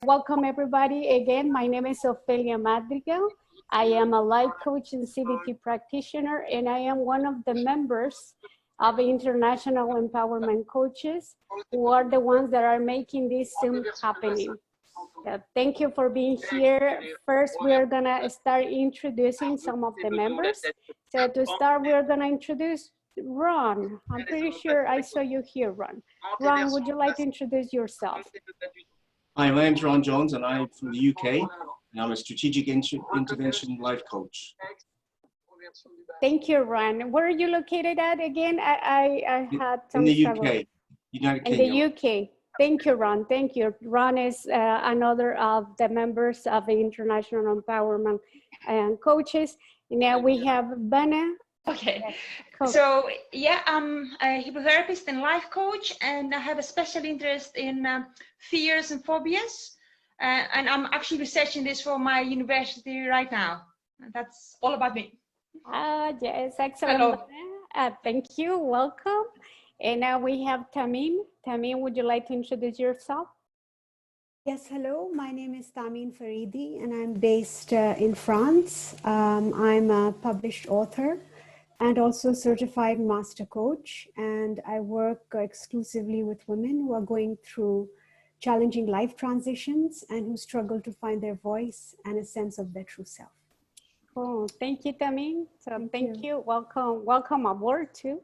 Welcome everybody. Again, my name is Ofelia Madrigal. I am a life coach and CBT practitioner, and I am one of the members of International Empowerment Coaches, who are the ones that are making this Zoom happening. Thank you for being here. First, we're gonna start introducing some of the members. So to start, we're gonna introduce Ron. I'm pretty sure I saw you here, Ron. Ron, would you like to introduce yourself? Hi, my name is Ron Jones, and I'm from the UK, and I'm a strategic intervention life coach. Thank you, Ron. Where are you located at again? I had some in the struggle. UK, United In Kingdom. the UK. Thank you, Ron. Thank you. Ron is another of the members of the International Empowerment Coaches. Now we have Bana. Okay, so yeah, I'm a hypnotherapist and life coach, and I have a special interest in fears and phobias. And I'm actually researching this for my university right now. That's all about me. Yes, excellent. Thank you. Welcome. And now we have Tamim. Tamim, would you like to introduce yourself? Yes, hello. My name is Tamim Faridi, and I'm based in France. I'm a published author and also certified master coach. And I work exclusively with women who are going through challenging life transitions and who struggle to find their voice and a sense of their true self. Oh, thank you, Tamim. So thank you. Welcome aboard too.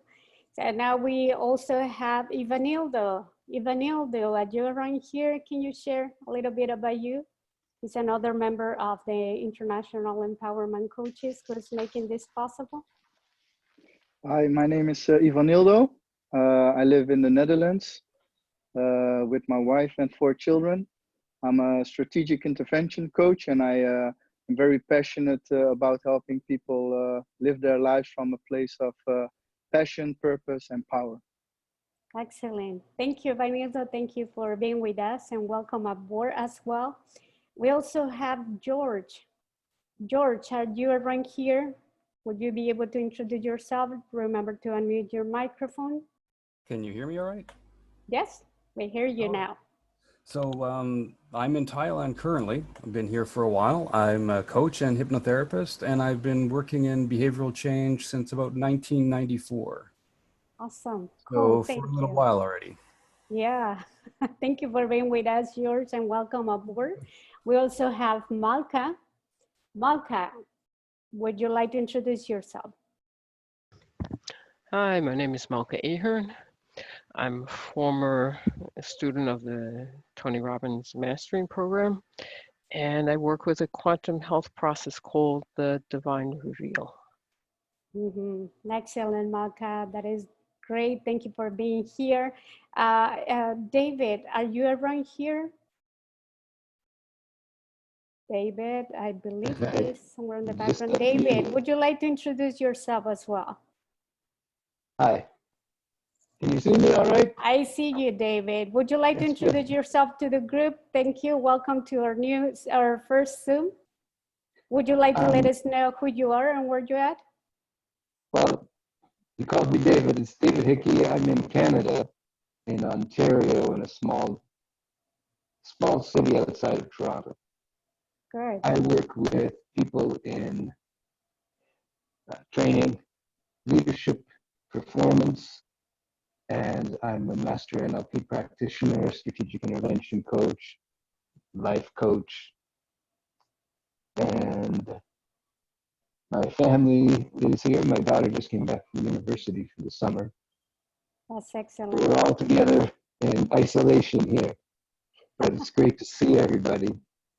So now we also have Ivanildo. Ivanildo, are you around here? Can you share a little bit about you? He's another member of the International Empowerment Coaches who's making this possible. Hi, my name is Ivanildo. I live in the Netherlands with my wife and 4 children. I'm a strategic intervention coach, and I am very passionate about helping people live their lives from a place of passion, purpose, and power. Excellent. Thank you, Ivanildo. Thank you for being with us, and welcome aboard as well. We also have George. George, are you around here? Would you be able to introduce yourself? Remember to unmute your microphone. Can you hear me all right? Yes, we hear you now. So I'm in Thailand currently. I've been here for a while. I'm a coach and hypnotherapist, and I've been working in behavioral change since about 1994. Awesome. Cool. So for a little while already. Yeah. Thank you for being with us, George, and welcome aboard. We also have Malka. Malka, would you like to introduce yourself? Hi, my name is Malka Ahern. I'm a former student of the Tony Robbins Mastering Program, and I work with a quantum health process called the Divine Reveal. Excellent, Malka. That is great. Thank you for being here. David, are you around here? David, I believe he's somewhere in the background. David, would you like to introduce yourself as well? Hi. Can you see me all right? I see you, David. Would you like to introduce yourself to the group? Thank you. Welcome to our first Zoom. Would you like to let us know who you are and where you're at? Well, you called me David. It's David Hickey. I'm in Canada, in Ontario, in a small city outside of Toronto. Good. I work with people in training, leadership, performance, and I'm a master NLP practitioner, strategic intervention coach, life coach, and my family is here. My daughter just came back from university for the summer. That's excellent. We're all together in isolation here, but it's great to see everybody.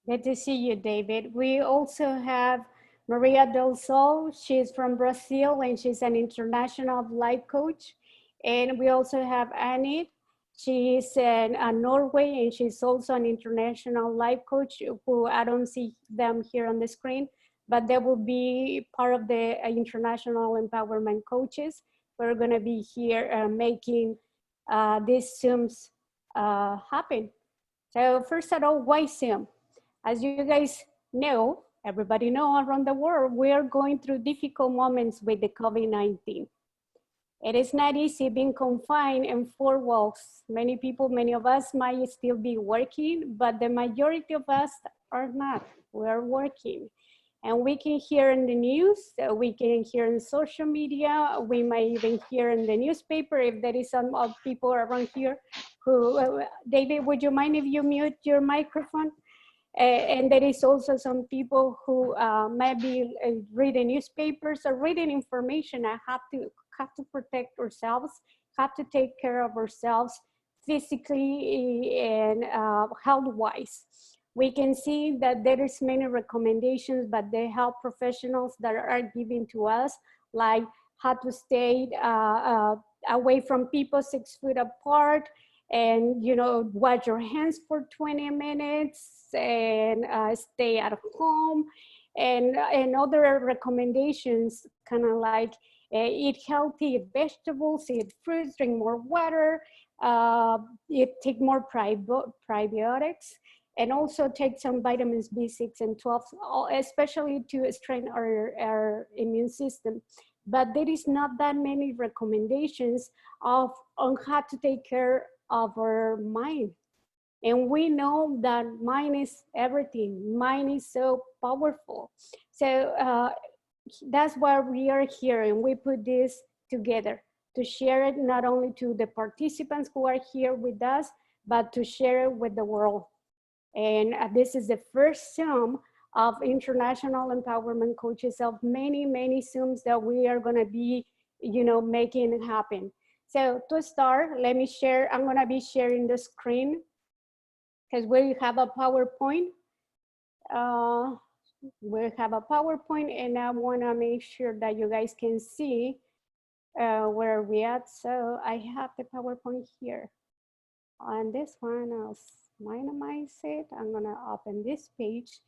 Good to see you, David. We also have Maria Del Sol. She's from Brazil, and she's an international life coach. And we also have Anit. She's in Norway, and she's also an international life coach who I don't see them here on the screen, but they will be part of the International Empowerment Coaches. We're going to be here making these Zooms happen. So first of all, why Zoom? As you guys know, everybody know around the world, we are going through difficult moments with the COVID-19. It is not easy being confined in four walls. Many people, many of us might still be working, but the majority of us are not. We are working. And we can hear in the news, we can hear in social media, we might even hear in the newspaper if there is some people around here who, David, would you mind if you mute your microphone? And there is also some people who might be reading newspapers or reading information and have to protect ourselves, have to take care of ourselves physically and health-wise. We can see that there is many recommendations, but the health professionals that are giving to us, like how to stay away from people 6 feet apart, and wash your hands for 20 minutes, and stay at home, and other recommendations, kind of like eat healthy, eat vegetables, eat fruits, drink more water, take more probiotics, and also take some vitamins B6 and 12, especially to strengthen our immune system. But there is not that many recommendations on how to take care of our mind. And we know that mind is everything. Mind is so powerful. So that's why we are here, and we put this together to share it not only to the participants who are here with us, but to share it with the world. And this is the first Zoom of International Empowerment Coaches, of many, many Zooms that we are gonna be, making happen. So to start, let me share, I'm gonna be sharing the screen because we have a PowerPoint. We have a PowerPoint, and I wanna make sure that you guys can see where we at. So I have the PowerPoint here. On this one, I'll minimize it. I'm gonna open this page.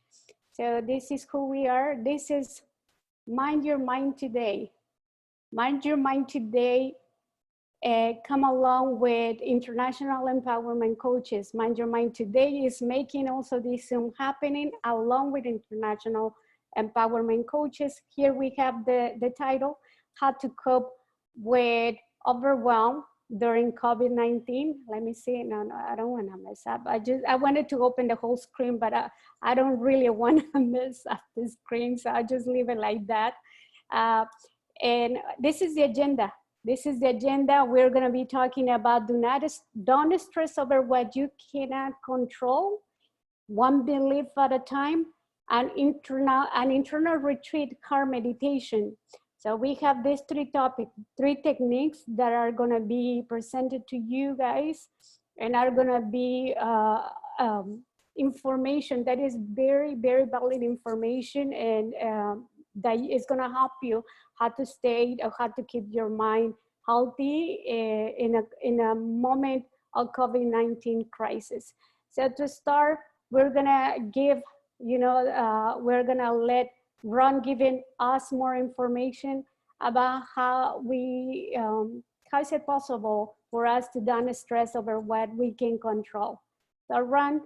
So this is who we are. This is Mind Your Mind Today. Mind Your Mind Today come along with International Empowerment Coaches. Mind Your Mind Today is making also this Zoom happening along with International Empowerment Coaches. Here we have the title, How to Cope with Overwhelm during COVID-19. Let me see. No, I don't want to mess up. I wanted to open the whole screen, but I don't really want to mess up the screen, so I just leave it like that. And this is the agenda. This is the agenda. We're going to be talking about don't stress over what you cannot control, one belief at a time, an internal retreat, car meditation. So we have these three techniques that are going to be presented to you guys, and are going to be information that is very, very valid information, and that is going to help you how to stay or how to keep your mind healthy in a moment of COVID-19 crisis. So to start, we're going to give, we're going to let Ron giving us more information about how is it possible for us to don't stress over what we can control. So Ron,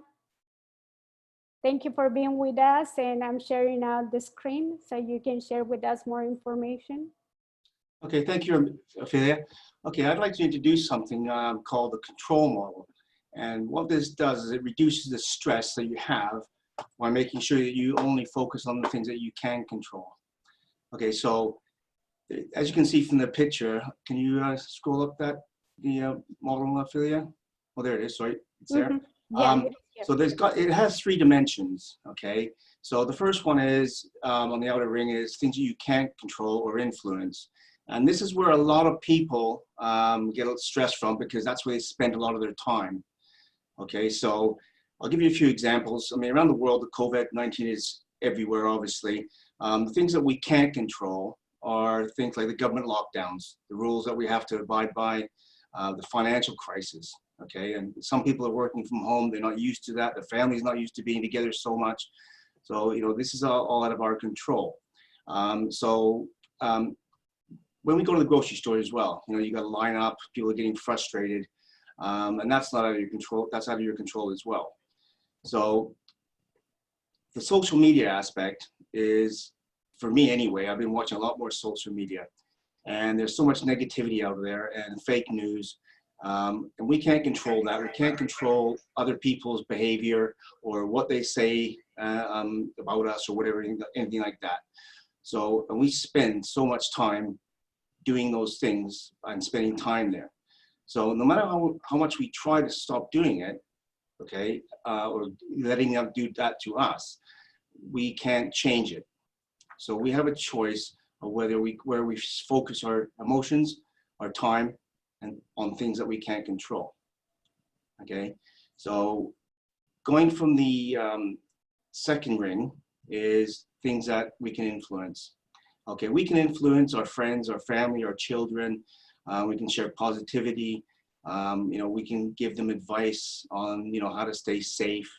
thank you for being with us, and I'm sharing out the screen so you can share with us more information. Okay, thank you, Ophelia. Okay, I'd like to introduce something called the control model. And what this does is it reduces the stress that you have while making sure that you only focus on the things that you can control. Okay, so as you can see from the picture, can you scroll up the model, Ophelia? Oh, there it is, sorry, it's there. Yeah, so it has 3 dimensions, okay? So the first one is, on the outer ring, is things that you can't control or influence. And this is where a lot of people get stressed from, because that's where they spend a lot of their time. Okay, so I'll give you a few examples. I mean, around the world, the COVID-19 is everywhere, obviously. The things that we can't control are things like the government lockdowns, the rules that we have to abide by, the financial crisis, okay? And some people are working from home, they're not used to that, their family's not used to being together so much. So, this is all out of our control. When we go to the grocery store as well, you got to line up, people are getting frustrated, and that's not out of your control, that's out of your control as well. So the social media aspect is, for me anyway, I've been watching a lot more social media. And there's so much negativity out there and fake news. And we can't control that. We can't control other people's behavior or what they say about us or whatever, anything like that. So, and we spend so much time doing those things and spending time there. So no matter how much we try to stop doing it, okay, or letting them do that to us, we can't change it. So we have a choice of where we focus our emotions, our time, and on things that we can't control. Okay, so going from the second ring is things that we can influence. Okay, we can influence our friends, our family, our children. We can share positivity. You know, we can give them advice on, you know, how to stay safe,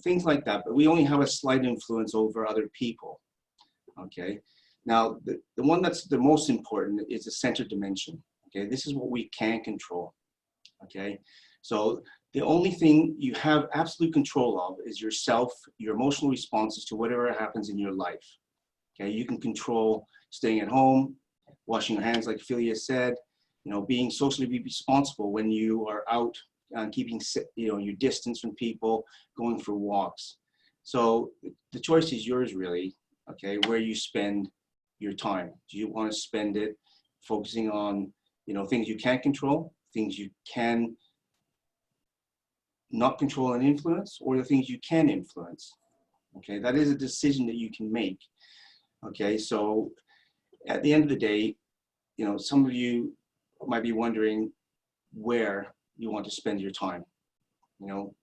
things like that. But we only have a slight influence over other people. Okay, now the one that's the most important is the center dimension. Okay, this is what we can control. Okay, so the only thing you have absolute control of is yourself, your emotional responses to whatever happens in your life. Okay, you can control staying at home, washing your hands like Ophelia said, you know, being socially responsible when you are out and keeping, you know, your distance from people, going for walks. So the choice is yours really, okay, where you spend your time. Do you want to spend it focusing on, you know, things you can't control, things you can not control and influence, or the things you can influence? Okay, that is a decision that you can make. Okay, so at the end of the day, you know, some of you might be wondering where you want to spend your time, you know,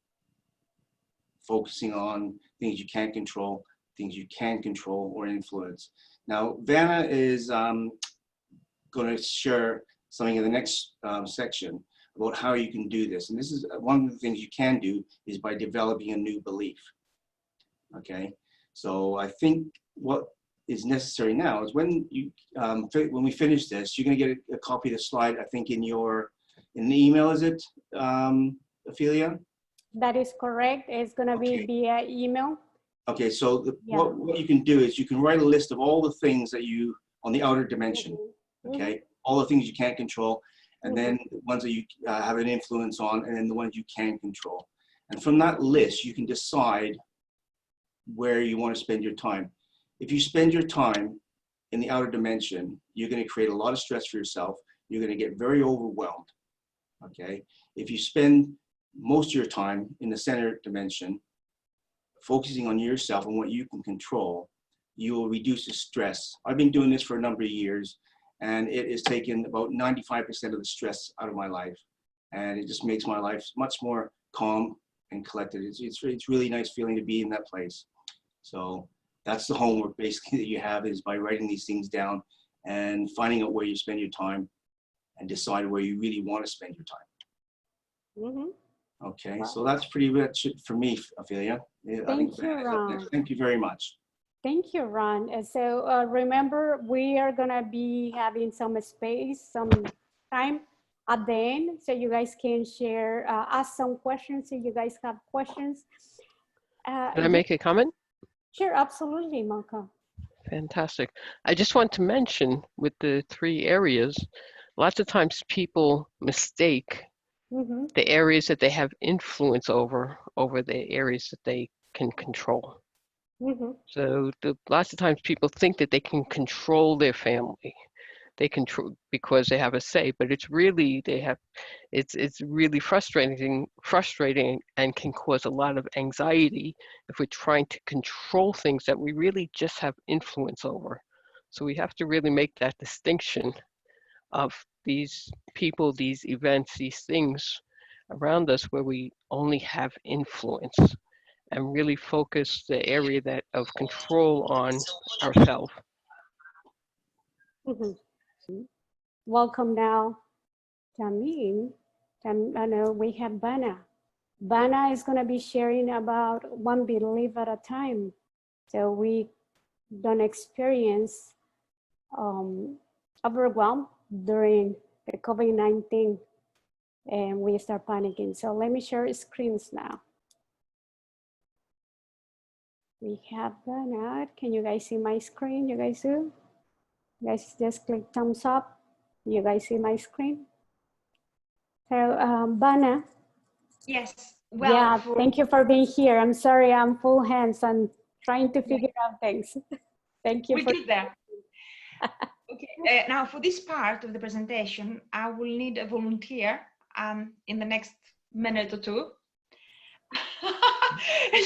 focusing on things you can't control, things you can control or influence. Now, Vanna is going to share something in the next section about how you can do this. And this is one of the things you can do is by developing a new belief. Okay, so I think what is necessary now is when you when we finish this, you're going to get a copy of the slide. I think in the email, is it, Ophelia? That is correct. It's going to be via email. Okay, so what you can do is you can write a list of all the things that you on the outer dimension. Okay, all the things you can't control, and then the ones that you have an influence on, and then the ones you can control. And from that list, you can decide where you want to spend your time. If you spend your time in the outer dimension, you're going to create a lot of stress for yourself. You're going to get very overwhelmed. Okay. If you spend most of your time in the center dimension, focusing on yourself and what you can control, you will reduce the stress. I've been doing this for a number of years, and it has taken about 95% of the stress out of my life. And it just makes my life much more calm and collected. It's really nice feeling to be in that place. So that's the homework basically that you have, is by writing these things down and finding out where you spend your time and decide where you really want to spend your time. Okay, so that's pretty much it for me, Ophelia. Thank you, Ron. Thank you very much. Thank you, Ron. And so remember, we are going to be having some space, some time at the end, so you guys can share, ask some questions if you guys have questions. Can I make a comment? Sure, absolutely, Malcolm. Fantastic. I just want to mention with the 3 areas, lots of times people mistake the areas that they have influence over the areas that they can control. So lots of times people think that they can control their family. They control because they have a say, but it's really it's really frustrating and can cause a lot of anxiety if we're trying to control things that we really just have influence over. So we have to really make that distinction of these people, these events, these things around us where we only have influence, and really focus the area of control on ourselves. Welcome now, Tamin. I know we have Bana. Bana is going to be sharing about one belief at a time. So we don't experience overwhelm during the COVID-19 and we start panicking. So let me share screens now. We have Bana. Can you guys see my screen? You guys do? Guys, just click thumbs up. You guys see my screen? So, Bana, Yes. Well, yeah, thank you for being here. I'm sorry, I'm full hands. I'm trying to figure out things. Thank you we for get there. Okay, now for this part of the presentation, I will need a volunteer in the next minute or two.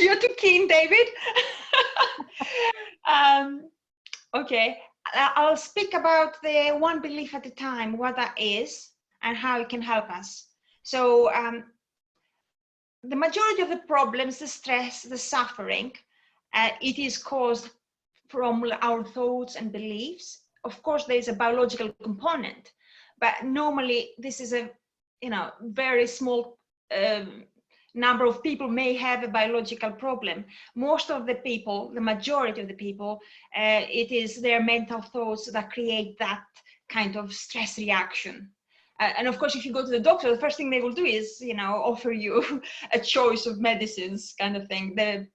You're too keen, David. Okay, I'll speak about the one belief at a time, what that is and how it can help us. So the majority of the problems, the stress, the suffering, it is caused from our thoughts and beliefs. Of course, there is a biological component, but normally this is a very small number of people may have a biological problem. Most of the people, the majority of the people, it is their mental thoughts that create that kind of stress reaction. And of course, if you go to the doctor, the first thing they will do is, offer you a choice of medicines, kind of thing, the,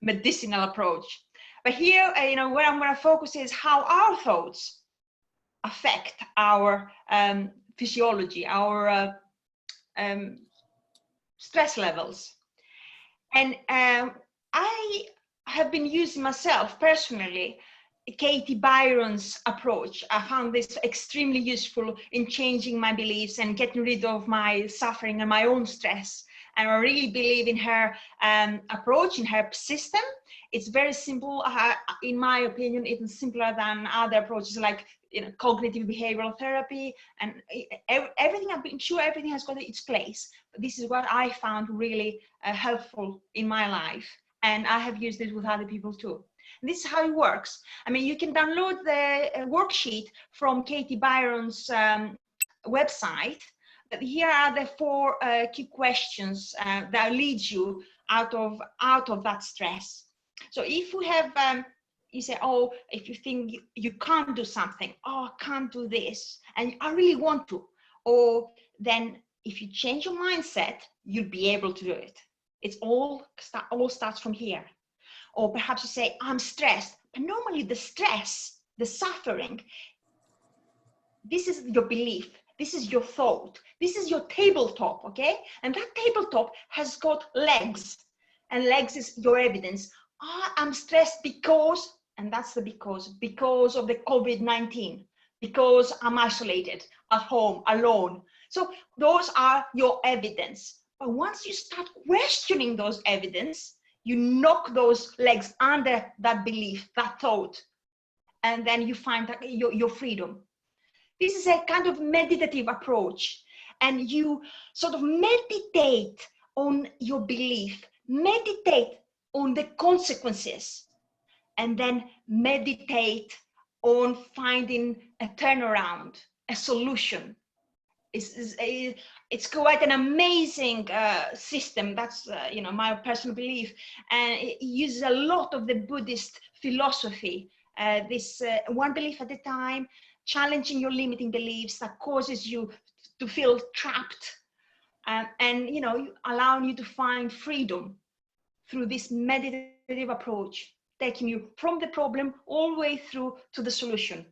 medicinal approach. But here, where I'm going to focus is how our thoughts affect our physiology, our stress levels. And I have been using myself personally Katie Byron's approach. I found this extremely useful in changing my beliefs and getting rid of my suffering and my own stress. And I really believe in her approach, in her system. It's very simple, in my opinion, even simpler than other approaches like cognitive behavioral therapy and everything. I'm sure everything has got its place, but this is what I found really helpful in my life. And I have used it with other people too. This is how it works. I mean, you can download the worksheet from Katie Byron's website. But here are the 4 key questions that leads you out of that stress. So if we have, you say, oh, if you think you can't do something, oh, I can't do this, and I really want to, or then if you change your mindset, you'll be able to do it. It's all starts from here. Or perhaps you say, I'm stressed, but normally the stress, the suffering, this is your belief, this is your thought, this is your tabletop, okay? And that tabletop has got legs, and legs is your evidence. I'm stressed because, and that's the because of the COVID-19, because I'm isolated at home, alone. So those are your evidence. But once you start questioning those evidence, you knock those legs under that belief, that thought, and then you find that your freedom. This is a kind of meditative approach, and you sort of meditate on your belief, meditate on the consequences, and then meditate on finding a turnaround, a solution. It's quite an amazing system. That's my personal belief, and it uses a lot of the Buddhist philosophy. This one belief at a time, challenging your limiting beliefs that causes you to feel trapped, and allowing you to find freedom through this meditative approach, taking you from the problem all the way through to the solution.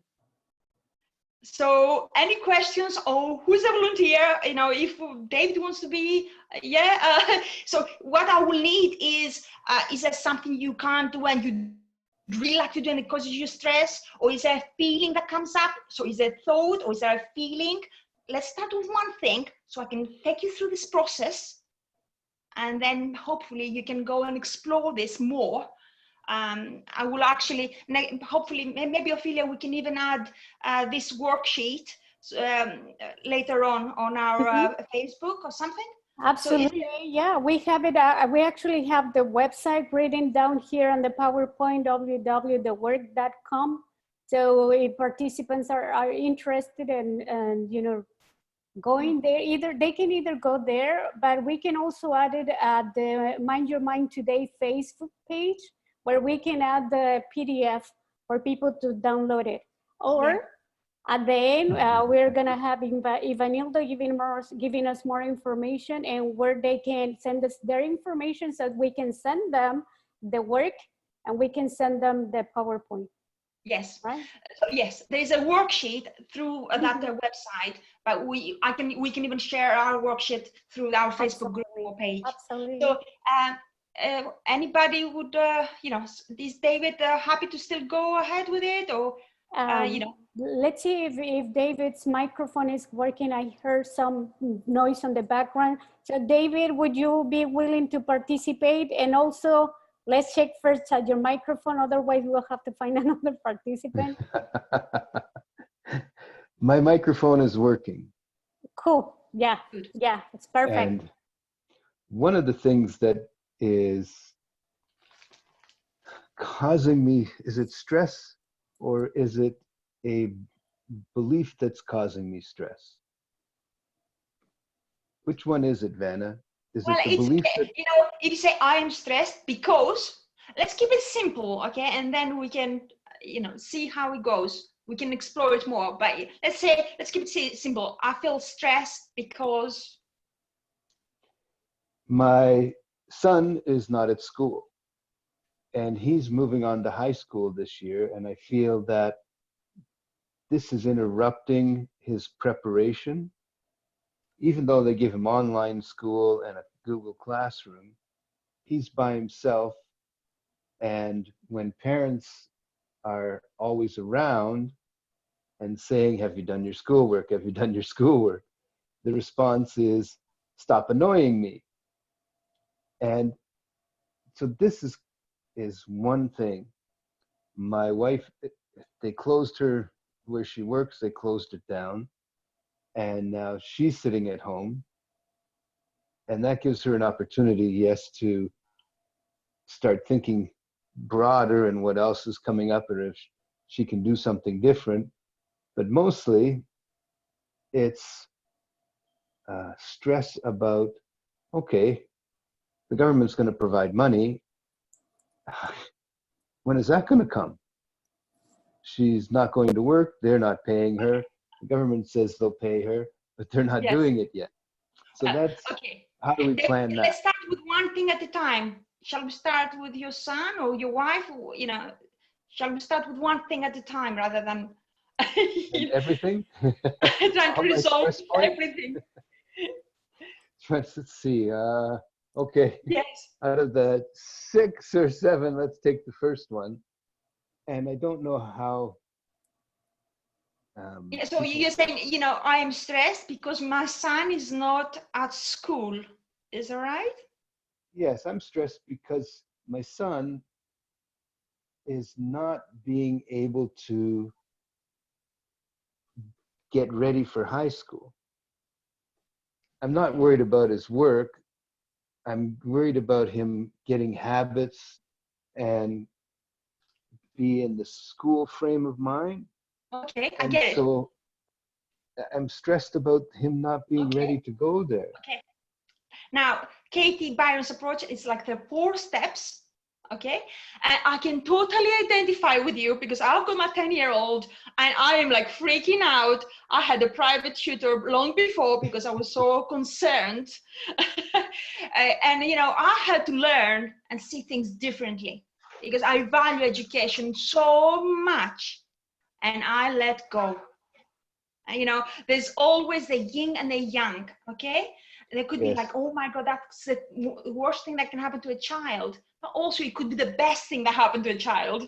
So any questions? Oh, who's a volunteer? If David wants to be, so what I will need is there something you can't do and you really like to do and it causes you stress? Or is there a feeling that comes up? So is there a thought or is there a feeling? Let's start with one thing so I can take you through this process. And then hopefully you can go and explore this more. I will actually, hopefully, maybe Ophelia, we can even add this worksheet later on our Facebook or something. Absolutely, yeah, we have it. We actually have the website written down here on the PowerPoint, www.thework.com. So if participants are interested in going there, they can either go there, but we can also add it at the Mind Your Mind Today Facebook page, where we can add the PDF for people to download it. Or at the end, we're gonna have Ivanildo giving us more information and where they can send us their information so we can send them the work and we can send them the PowerPoint. Yes. right? So yes, there is a worksheet through that Mhm. website, but we can even share our worksheet through our Facebook group Absolutely. or page. Absolutely. So anybody would, is David happy to still go ahead with it, or Let's see if David's microphone is working. I heard some noise on the background. So David, would you be willing to participate? And also, let's check first at your microphone. Otherwise, we'll have to find another participant. My microphone is working. Cool. Yeah. Good. Yeah, it's perfect. And one of the things that is causing me, is it stress or is it a belief that's causing me stress? Which one is it, Vanna? Is Well, it the it's, belief that, if you say I am stressed because, let's keep it simple, okay? And then we can, see how it goes. We can explore it more. But let's keep it simple. I feel stressed because. my son is not at school and he's moving on to high school this year, and I feel that this is interrupting his preparation. Even though they give him online school and a Google Classroom, he's by himself. And when parents are always around and saying, have you done your schoolwork? Have you done your schoolwork? The response is, stop annoying me. And so this is one thing. My wife, they closed her where she works, they closed it down. And now she's sitting at home. And that gives her an opportunity, yes, to start thinking broader and what else is coming up, or if she can do something different. But mostly it's stress about, okay, the government's going to provide money. When is that going to come? She's not going to work. They're not paying her. The government says they'll pay her, but they're not doing it yet. So that's, Okay. how do we plan that? Let's start with one thing at a time. Shall we start with your son or your wife? Shall we start with one thing at a time rather than And everything? trying to All my resolve stress points? everything? Let's see. Okay. Yes. Out of the 6 or 7, let's take the first one. And I don't know how. So you're saying, I am stressed because my son is not at school. Is that right? Yes, I'm stressed because my son is not being able to get ready for high school. I'm not worried about his work. I'm worried about him getting habits and be in the school frame of mind. Okay, I And get it. so I'm stressed about him not being ready to go there. Okay. Now, Katie Byron's approach is like the 4 steps. Okay, and I can totally identify with you because I've got my 10-year-old and I am like freaking out. I had a private tutor long before because I was so concerned. And I had to learn and see things differently because I value education so much, and I let go. And, there's always the yin and the yang. Okay, there could be like, oh my God, that's the worst thing that can happen to a child. But also it could be the best thing that happened to a child.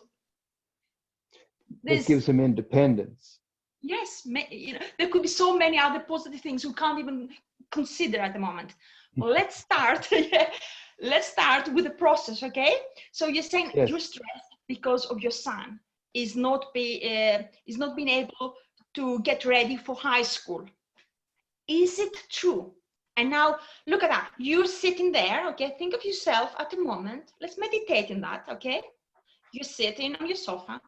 It gives him independence. Yes, there could be so many other positive things we can't even consider at the moment. Well, let's start. Let's start with the process, okay? So you're saying you're stressed because of your son is not being able to get ready for high school. Is it true? And now look at that. You're sitting there, okay? Think of yourself at the moment. Let's meditate in that, okay? You're sitting on your sofa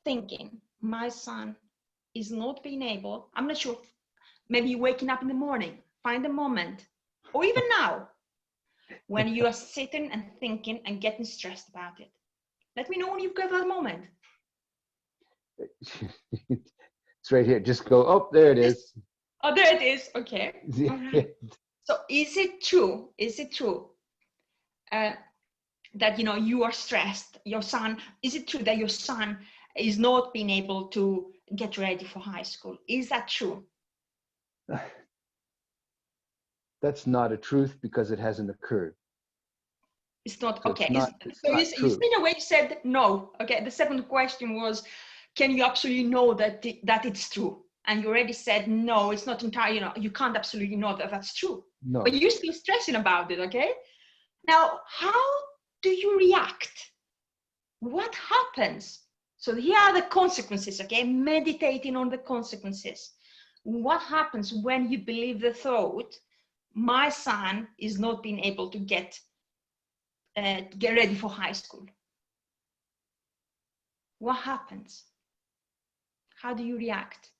thinking, my son is not being able, I'm not sure, maybe you're waking up in the morning, find a moment, or even now, when you are sitting and thinking and getting stressed about it. Let me know when you've got that moment. It's right here. Just go, oh, there it is. Oh, there it is. Okay. Right. So is it true? Is it true? that, you know, you are stressed. Your son, is it true that your son is not being able to get ready for high school? Is that true? That's not a truth because it hasn't occurred. It's not, So okay. it's So not you true. in a way you said no. Okay, the second question was, can you absolutely know that that it's true? And you already said no, it's not entirely, you know, you can't absolutely know that that's true. No. But you're still stressing about it, okay? Now, how do you react? What happens? So here are the consequences, okay? Meditating on the consequences. What happens when you believe the thought, my son is not being able to get ready for high school? What happens? How do you react?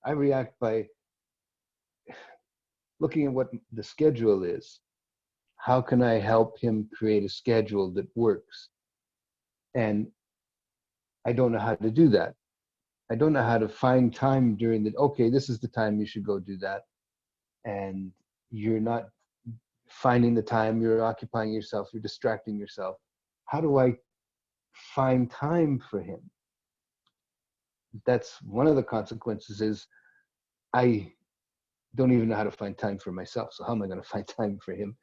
I react by looking at what the schedule is. How can I help him create a schedule that works? And I don't know how to do that. I don't know how to find time during the, okay, this is the time you should go do that. And you're not finding the time, you're occupying yourself, you're distracting yourself. How do I find time for him? That's one of the consequences is I don't even know how to find time for myself. So how am I going to find time for him?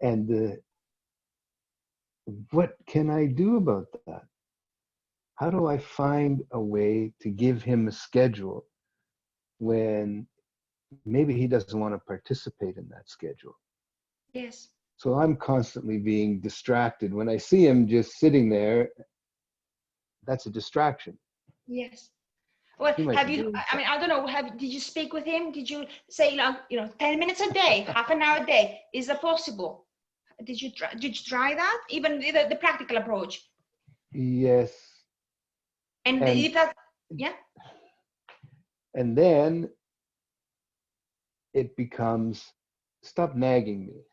And what can I do about that? How do I find a way to give him a schedule when maybe he doesn't want to participate in that schedule? Yes. So I'm constantly being distracted. When I see him just sitting there, that's a distraction. Yes. Well, He might have be you, doing I mean, I don't know, did you speak with him? Did you say, like, you know, 10 minutes a day, half an hour a day? Is that possible? Did you try that? Even the practical approach? Yes. And if that, yeah? And then it becomes, stop nagging me.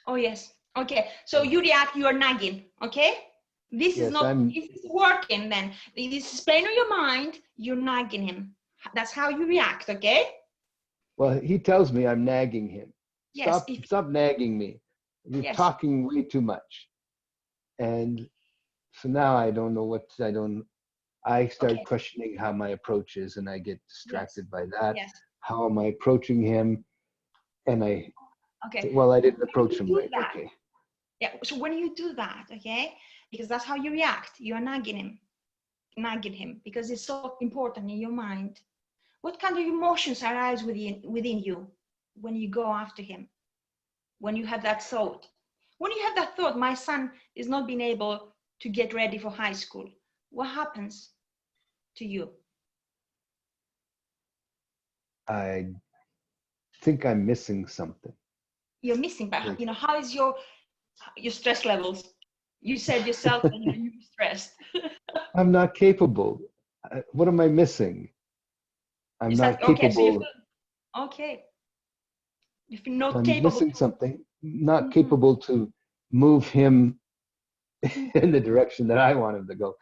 Oh, yes. Okay. So you react, you are nagging. Okay. This is Yes, not, this is working then. This is playing on your mind. You're nagging him. That's how you react. Okay. well, he tells me I'm nagging him. Yes. Stop nagging me. You're Yes. talking way too much. And so now I don't know what, I start Okay. questioning how my approach is and I get distracted by that. Yes. How am I approaching him? And I, Okay. well, I didn't approach him Do right. that. Okay. Yeah. So when you do that, okay, because that's how you react. You are nagging him because it's so important in your mind. What kind of emotions arise within you when you go after him? When you have that thought? When you have that thought, my son is not being able to get ready for high school, what happens to you? I think I'm missing something. You're missing, but you know, how is your stress levels? You said yourself that you're stressed. I'm not capable. What am I missing? I'm Is not that okay? So you capable. feel okay. You feel not I'm capable. missing something. Not capable to move him in the direction that I want him to go.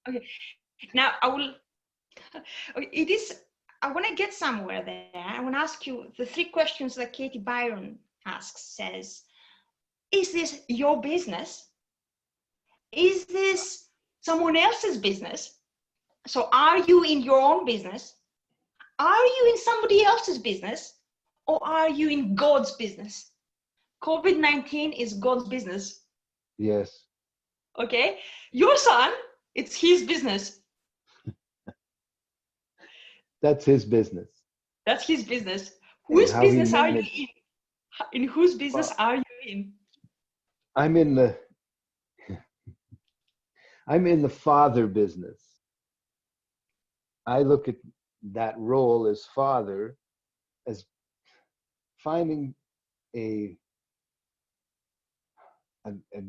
Okay. Now I will. It is. I want to get somewhere there. I want to ask you the 3 questions that Katie Byron asks. Says, is this your business? Is this someone else's business? So are you in your own business? Are you in somebody else's business? Or are you in God's business? COVID-19 is God's business. Yes. Okay? Your son, it's his business. That's his business. That's his business. And Whose how he business are you managed. in? In whose business Well, are you in? I'm in the father business. I look at that role as father as finding a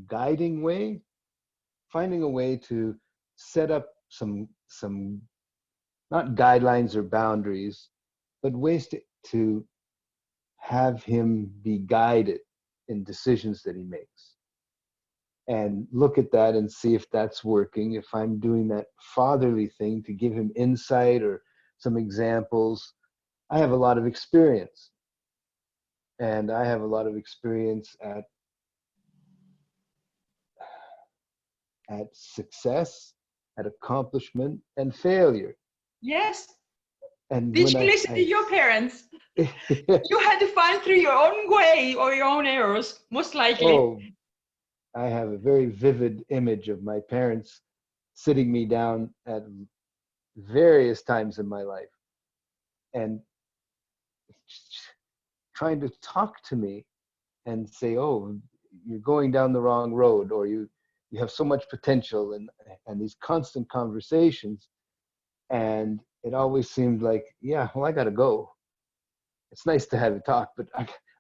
guiding way, finding a way to set up some not guidelines or boundaries, but ways to have him be guided in decisions that he makes. And look at that and see if that's working, if I'm doing that fatherly thing to give him insight or some examples. I have a lot of experience. And I have a lot of experience at at success, at accomplishment, and failure. Yes. And Did when you listen to your parents? You had to find through your own way or your own errors, most likely. oh, I have a very vivid image of my parents sitting me down at various times in my life and trying to talk to me and say, oh, you're going down the wrong road, or you have so much potential, and these constant conversations. And it always seemed like, yeah, well, I got to go. It's nice to have a talk, but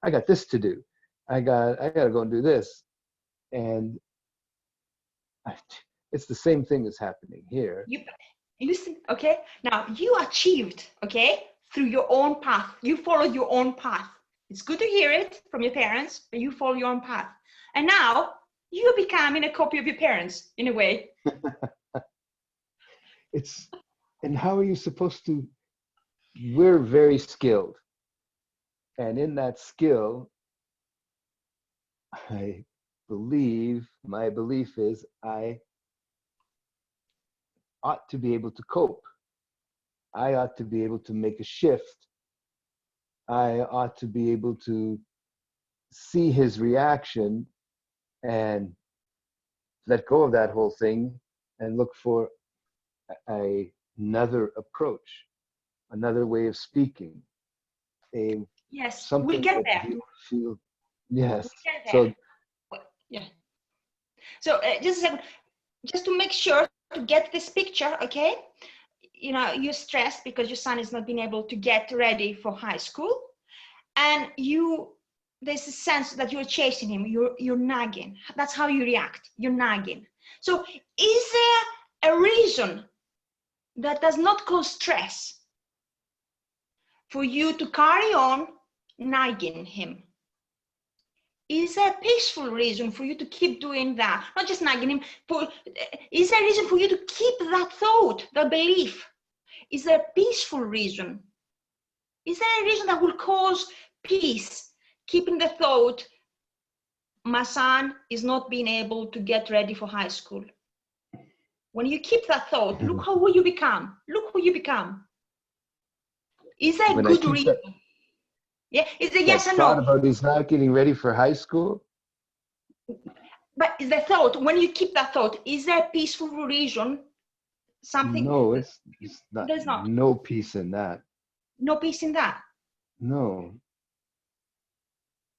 I got this to do. I got to go and do this. And it's the same thing that's happening here. You listen, okay? Now you achieved, okay, through your own path. You followed your own path. It's good to hear it from your parents, but you follow your own path. And now you're becoming a copy of your parents in a way. And how are you supposed to? We're very skilled. And in that skill, my belief is I ought to be able to cope. I ought to be able to make a shift. I ought to be able to see his reaction and let go of that whole thing and look for another approach, another way of speaking. Yes, Something we'll get that there. you feel, yes. We'll get So there. Yeah. So just a second, just to make sure to get this picture, okay? You know, you're stressed because your son is not being able to get ready for high school, and there's a sense that you're chasing him, you're nagging. That's how you react. You're nagging. So is there a reason that does not cause stress for you to carry on nagging him? Is there a peaceful reason for you to keep doing that? Not just nagging him. Is there a reason for you to keep that thought, that belief? Is there a peaceful reason? Is there a reason that will cause peace? Keeping the thought, my son is not being able to get ready for high school. When you keep that thought, look who you become. Look who you become. Is there a good reason? Yeah, is it yes or thought no? about he's not getting ready for high school. But is the thought, when you keep that thought, is there a peaceful reason? Something? No, it's not. There's not. No peace in that. No peace in that. No.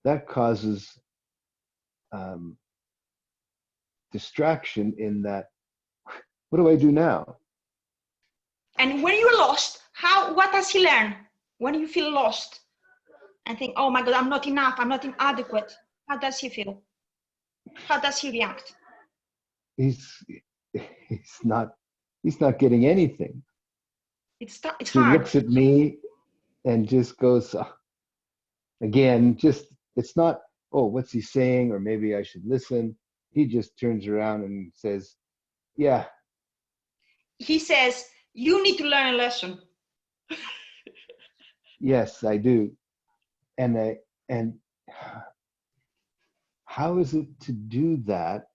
That causes distraction in that, what do I do now? And when you're lost, what does he learn? When you feel lost and think, oh my God, I'm not enough, I'm not inadequate, how does he feel? How does he react? He's not getting anything. It's He hard. looks at me and just goes, again, it's not, oh, what's he saying? Or maybe I should listen. He just turns around and says, yeah. He says, you need to learn a lesson. Yes, I do. And how is it to do that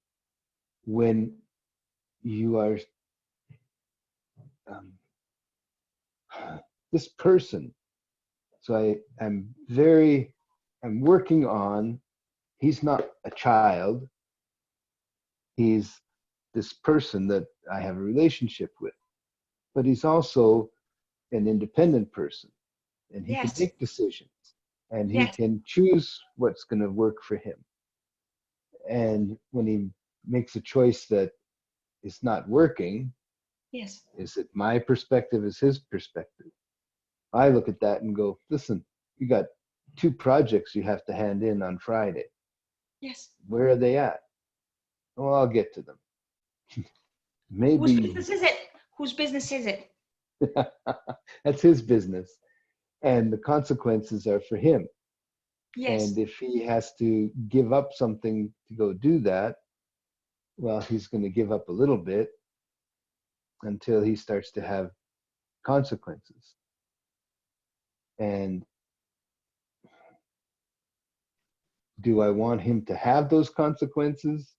when you are this person? So I'm working on, he's not a child, he's this person that I have a relationship with, but he's also an independent person, and he can make decisions, and he can choose what's going to work for him. And when he makes a choice that is not working, is it my perspective, is his perspective? I look at that and go, listen, you got 2 projects you have to hand in on Friday. Yes. Where are they at? Well, I'll get to them. Maybe. Whose business is it? Whose business is it? That's his business. And the consequences are for him. Yes. And if he has to give up something to go do that, well, he's going to give up a little bit until he starts to have consequences. And do I want him to have those consequences,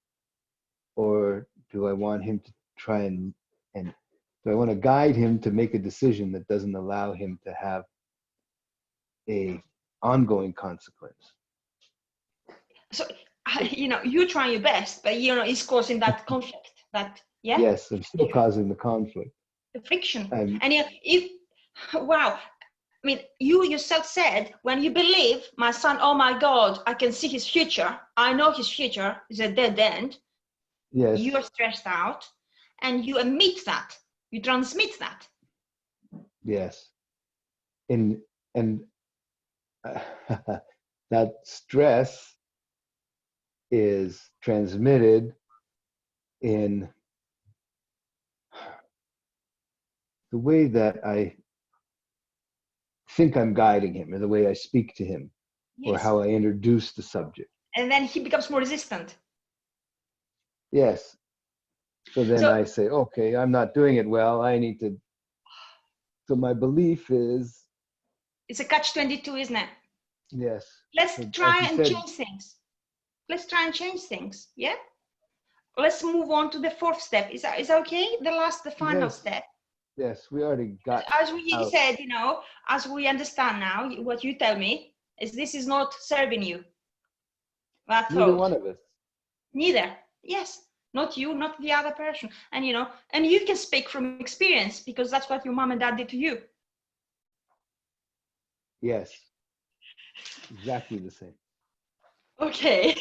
or do I want him to try and do I want to guide him to make a decision that doesn't allow him to have a ongoing consequence? So, you try your best, but it's causing that conflict, yeah? Yes, I'm still causing the conflict. The friction. I'm, And wow. I mean, you yourself said, when you believe my son, oh my God, I can see his future. I know his future is a dead end. yes. You're stressed out and you admit that. You transmit that. Yes. And that stress is transmitted in the way that I think I'm guiding him, or the way I speak to him, or Yes. how I introduce the subject. And then he becomes more resistant. Yes. So then So- I say, okay, I'm not doing it well. I need to. So my belief is. It's a catch-22, isn't it? Yes. Let's So, try as you and said, change things. Let's try and change things. Yeah. Let's move on to the fourth step. Is that okay? The final yes, step. yes, we already got. As we said, as we understand now, what you tell me is this is not serving you. That Neither thought. one of us. Neither. Yes. Not you, not the other person. And and you can speak from experience because that's what your mom and dad did to you. Yes. Exactly the same. Okay.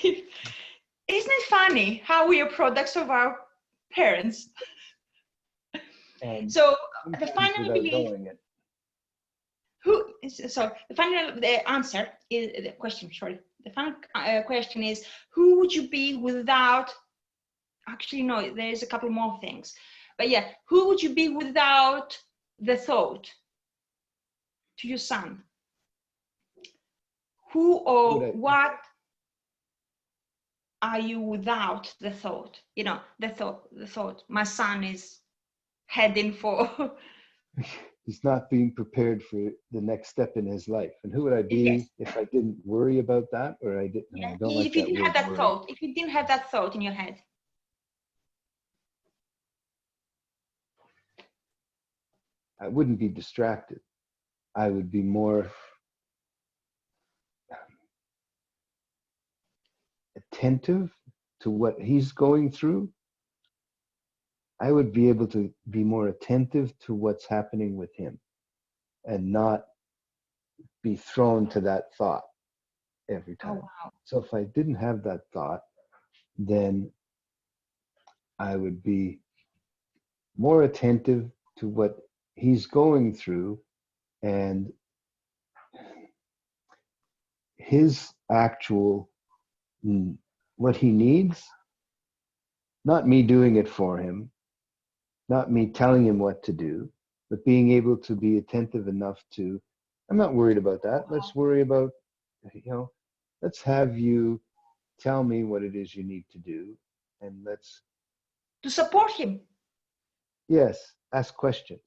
Isn't it funny how we are products of our parents? And So the sometimes final without belief, knowing it. the final answer is the question. Sorry, the final question is: who would you be without? Actually, no. There's a couple more things, but yeah, who would you be without the thought to your son? Who or what are you without the thought? The thought. My son is heading for. He's not being prepared for the next step in his life. And who would I be Yes. if I didn't worry about that? Or I didn't. Yeah. I don't like If you that didn't word. have that worry. thought, if you didn't have that thought in your head. I wouldn't be distracted. I would be more attentive to what he's going through. I would be able to be more attentive to what's happening with him and not be thrown to that thought every time. Oh, wow. So if I didn't have that thought, then I would be more attentive to what he's going through and his actual, what he needs, not me doing it for him, not me telling him what to do, but being able to be attentive enough to, I'm not worried about that. Let's worry about, let's have you tell me what it is you need to do. And let's. To support him. Yes, ask questions.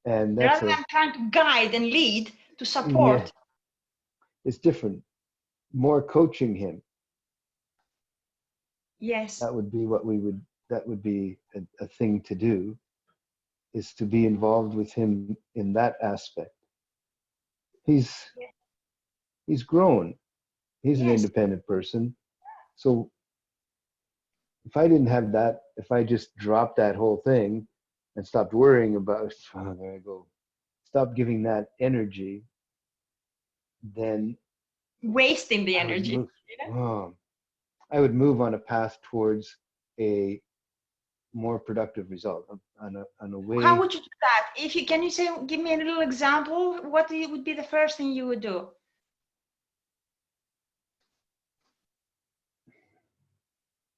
And that's rather than trying to guide and lead, to support. Yeah, it's different. More coaching him. Yes. That would be that would be a thing to do, is to be involved with him in that aspect. He's grown. He's an independent person. So if I didn't have that, if I just dropped that whole thing and stopped worrying about, oh, there I go, stop giving that energy, then wasting the energy. I would move on a path towards a more productive result, on a way. How would you do that? Can you give me a little example? What would be the first thing you would do?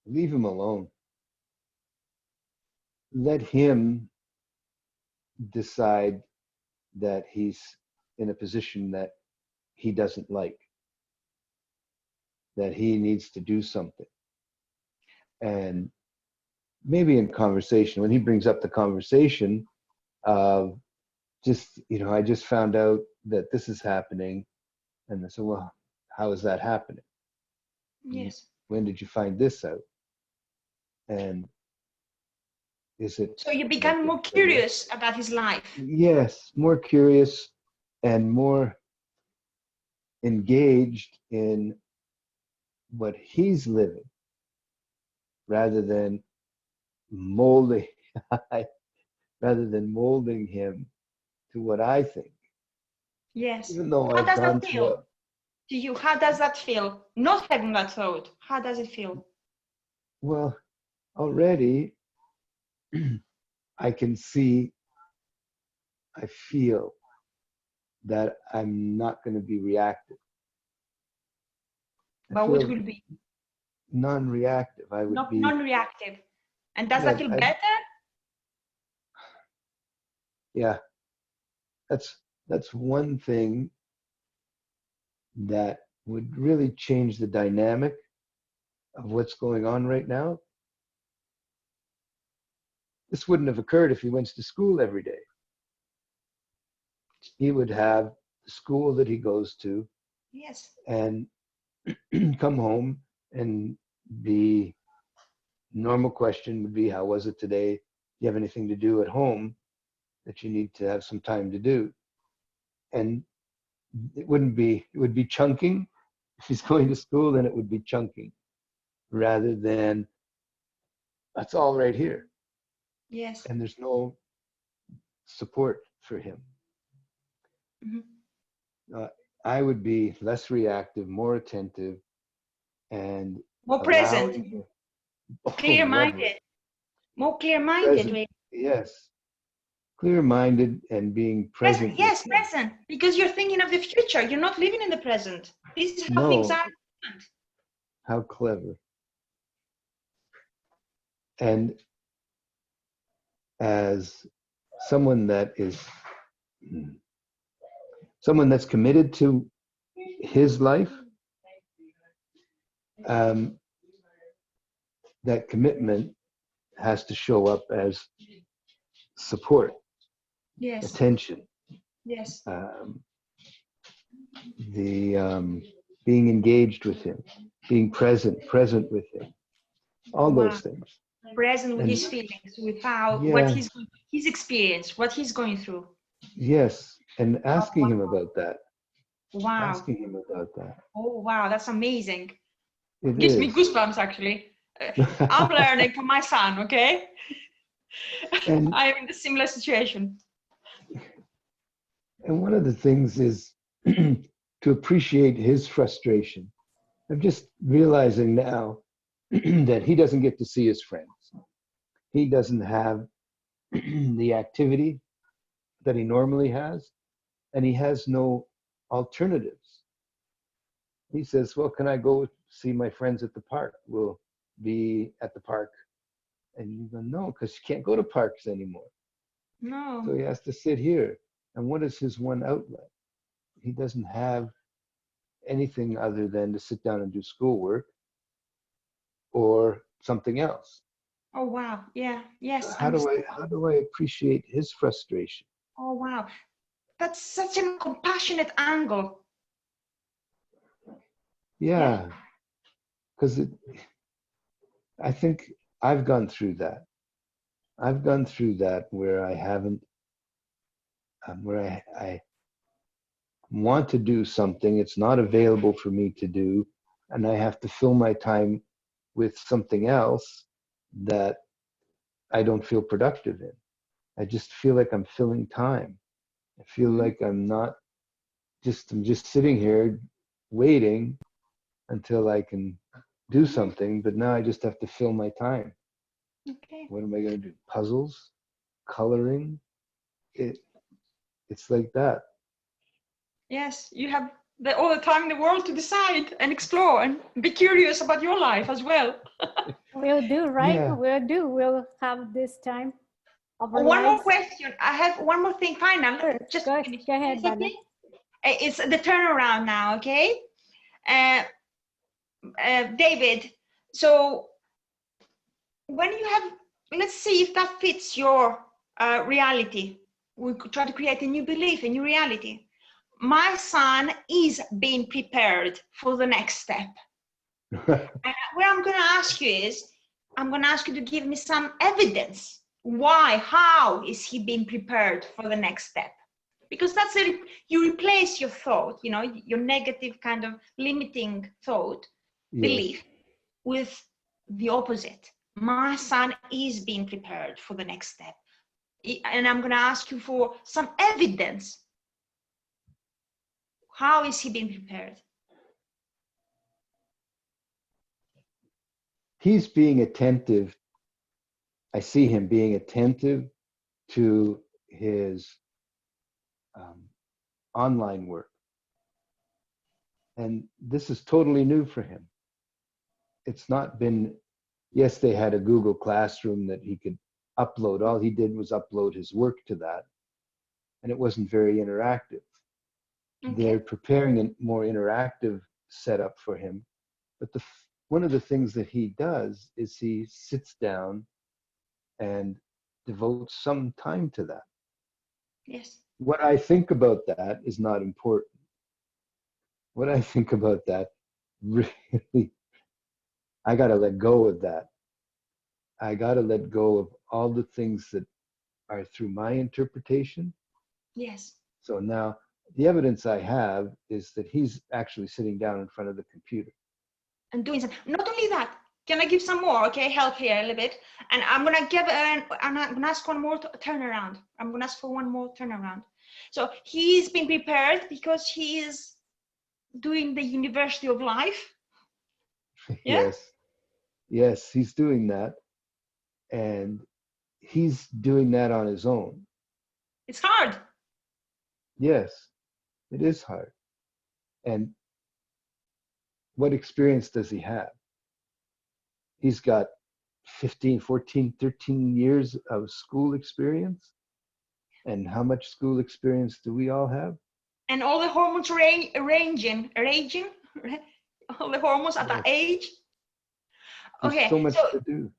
Leave him alone. Let him decide that he's in a position that he doesn't like, that he needs to do something. And maybe in conversation, when he brings up the conversation of I just found out that this is happening. And I said, well, how is that happening? Yes. When did you find this out? And Is it? So you become more curious about his life. Yes, more curious and more engaged in what he's living rather than molding him to what I think. Yes. Even though How I've does gone that through feel to you? How does that feel? Not having that thought. How does it feel? well, already I can see, I feel that I'm not going to be reactive. But what will be? Non-reactive. I would be Non-reactive. And does yeah, that feel better? Yeah, that's one thing that would really change the dynamic of what's going on right now. This wouldn't have occurred if he went to school every day. He would have the school that he goes to Yes. and come home, and the normal question would be, how was it today? Do you have anything to do at home that you need to have some time to do? And it would be chunking. If he's going to school, then it would be chunking rather than that's all right here. Yes. And there's no support for him. Mm-hmm. I would be less reactive, more attentive, and more present, clear-minded, more clear-minded. Present, yes, clear-minded and being present. Yes, present, because you're thinking of the future. You're not living in the present. This is how things are. How clever. And as someone that's committed to his life, that commitment has to show up as support, yes, attention, yes, being engaged with him, being present with him, all those things. Present with his feelings, with what his experience, what he's going through. Yes, and asking him about that. Wow. Asking him about that. Oh wow, that's amazing. It gives me goosebumps actually. I'm learning from my son, okay? And I'm in a similar situation. And one of the things is to appreciate his frustration. I'm just realizing now that he doesn't get to see his friends. He doesn't have the activity that he normally has, and he has no alternatives. He says, well, can I go see my friends at the park? We'll be at the park. And you go, no, because you can't go to parks anymore. No. So he has to sit here. And what is his one outlet? He doesn't have anything other than to sit down and do schoolwork or something else. Oh wow, yeah, yes. How do I appreciate his frustration? Oh wow, that's such a compassionate angle. Yeah, because I think I've gone through that. I've gone through that where I haven't, where I want to do something, it's not available for me to do, and I have to fill my time with something else that I don't feel productive in. I just feel like I'm filling time. I feel like I'm just sitting here waiting until I can do something, but now I just have to fill my time. Okay. What am I going to do? Puzzles? Coloring? It's like that. Yes, you have all the time in the world to decide and explore and be curious about your life as well. We'll do, right? Yeah. We'll have this time. One more question. I have one more thing final. Sure. Just go ahead, okay? It's the turnaround now, okay? David, so when you have, let's see if that fits your reality. We could try to create a new belief, a new reality. My son is being prepared for the next step. And what I'm going to ask you is, I'm going to ask you to give me some evidence Why? How is he being prepared for the next step? Because that's you replace your thought, you know, your negative kind of limiting thought, Yes. belief, with the opposite. My son is being prepared for the next step. And I'm going to ask you for some evidence. How is he being prepared? He's being attentive. I see him being attentive to his online work. And this is totally new for him. It's not been, yes, they had a Google Classroom that he could upload. All he did was upload his work to that. And it wasn't very interactive. Okay. They're preparing a more interactive setup for him. But one of the things that he does is he sits down and devotes some time to that. Yes. What I think about that is not important. What I think about that, really, I got to let go of that. I got to let go of all the things that are through my interpretation. Yes. So now the evidence I have is that he's actually sitting down in front of the computer. And doing something. Not only that, can I give some more, okay, help here a little bit? And I'm going to give, and I'm going to ask one more turnaround. I'm going to ask for one more turnaround. So he's been prepared because he is doing the University of Life. Yeah? Yes, he's doing that. And he's doing that on his own. It's hard. Yes, it is hard. And what experience does he have? He's got 15, 14, 13 years of school experience. And how much school experience do we all have? And all the hormones raging, all the hormones at that age. There's Okay, so much to do.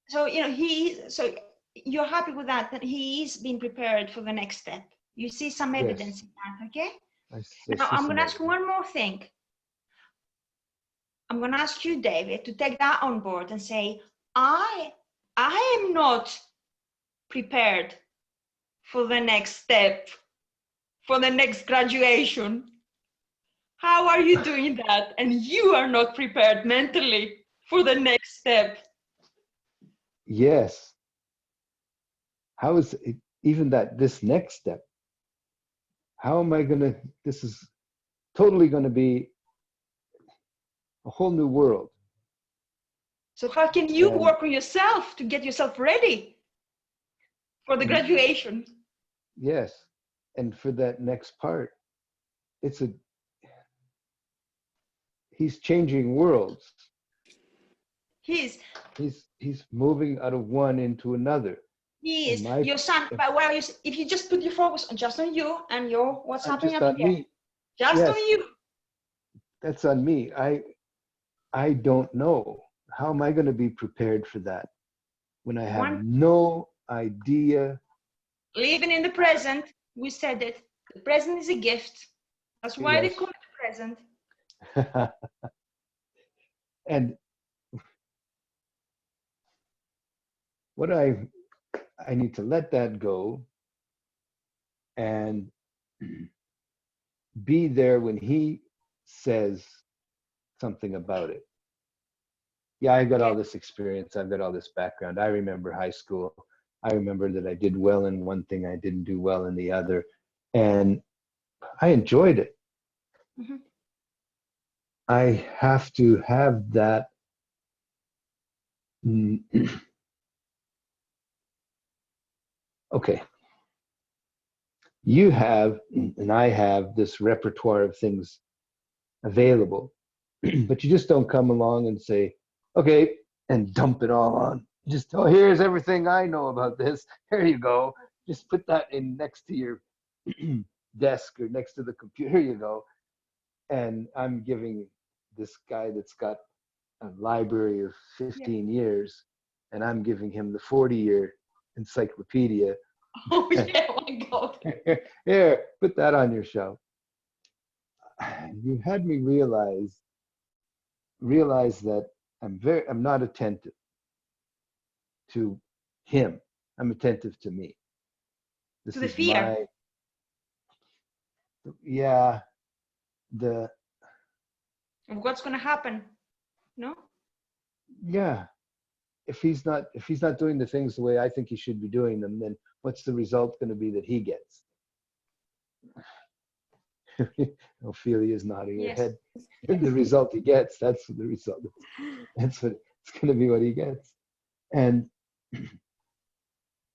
So, you know, so you're happy with that he's being prepared for the next step. You see some evidence in that, okay? Now, I'm going to ask one more thing. I'm going to ask you, David, to take that on board and say, I am not prepared for the next step, for the next graduation. How are you doing that? And you are not prepared mentally for the next step. Yes. How is it, even this next step? How am I going to, this is totally going to be a whole new world. So how can you work on yourself to get yourself ready for the graduation? Yes. And for that next part, he's changing worlds. He's moving out of one into another. He is your son, but if you just put your focus just on you and what's happening up here, me. Just on you. That's on me. I don't know. How am I going to be prepared for that when I have no idea? Living in the present, we said it. The present is a gift. That's why they call it the present. And what I need to let that go and be there when he says something about it. Yeah, I got all this experience. I've got all this background. I remember high school. I remember that I did well in one thing. I didn't do well in the other. And I enjoyed it. Mm-hmm. I have to have that. Okay. You have, and I have this repertoire of things available, but you just don't come along and say, okay, and dump it all on. Just, oh, here's everything I know about this. Here you go. Just put that in next to your desk or next to the computer. Here you go. And I'm giving this guy that's got a library of 15 years, and I'm giving him the 40-year encyclopedia. Oh, yeah, my God. Here, put that on your shelf. You had me realize that I'm not attentive to him. I'm attentive to me. This To the is fear. yeah, the, What's going to happen? No? yeah. If he's not doing the things the way I think he should be doing them, then what's the result going to be that he gets? Ophelia is nodding her Yes. head. The result he gets, that's the result. That's what it's going to be, what he gets. And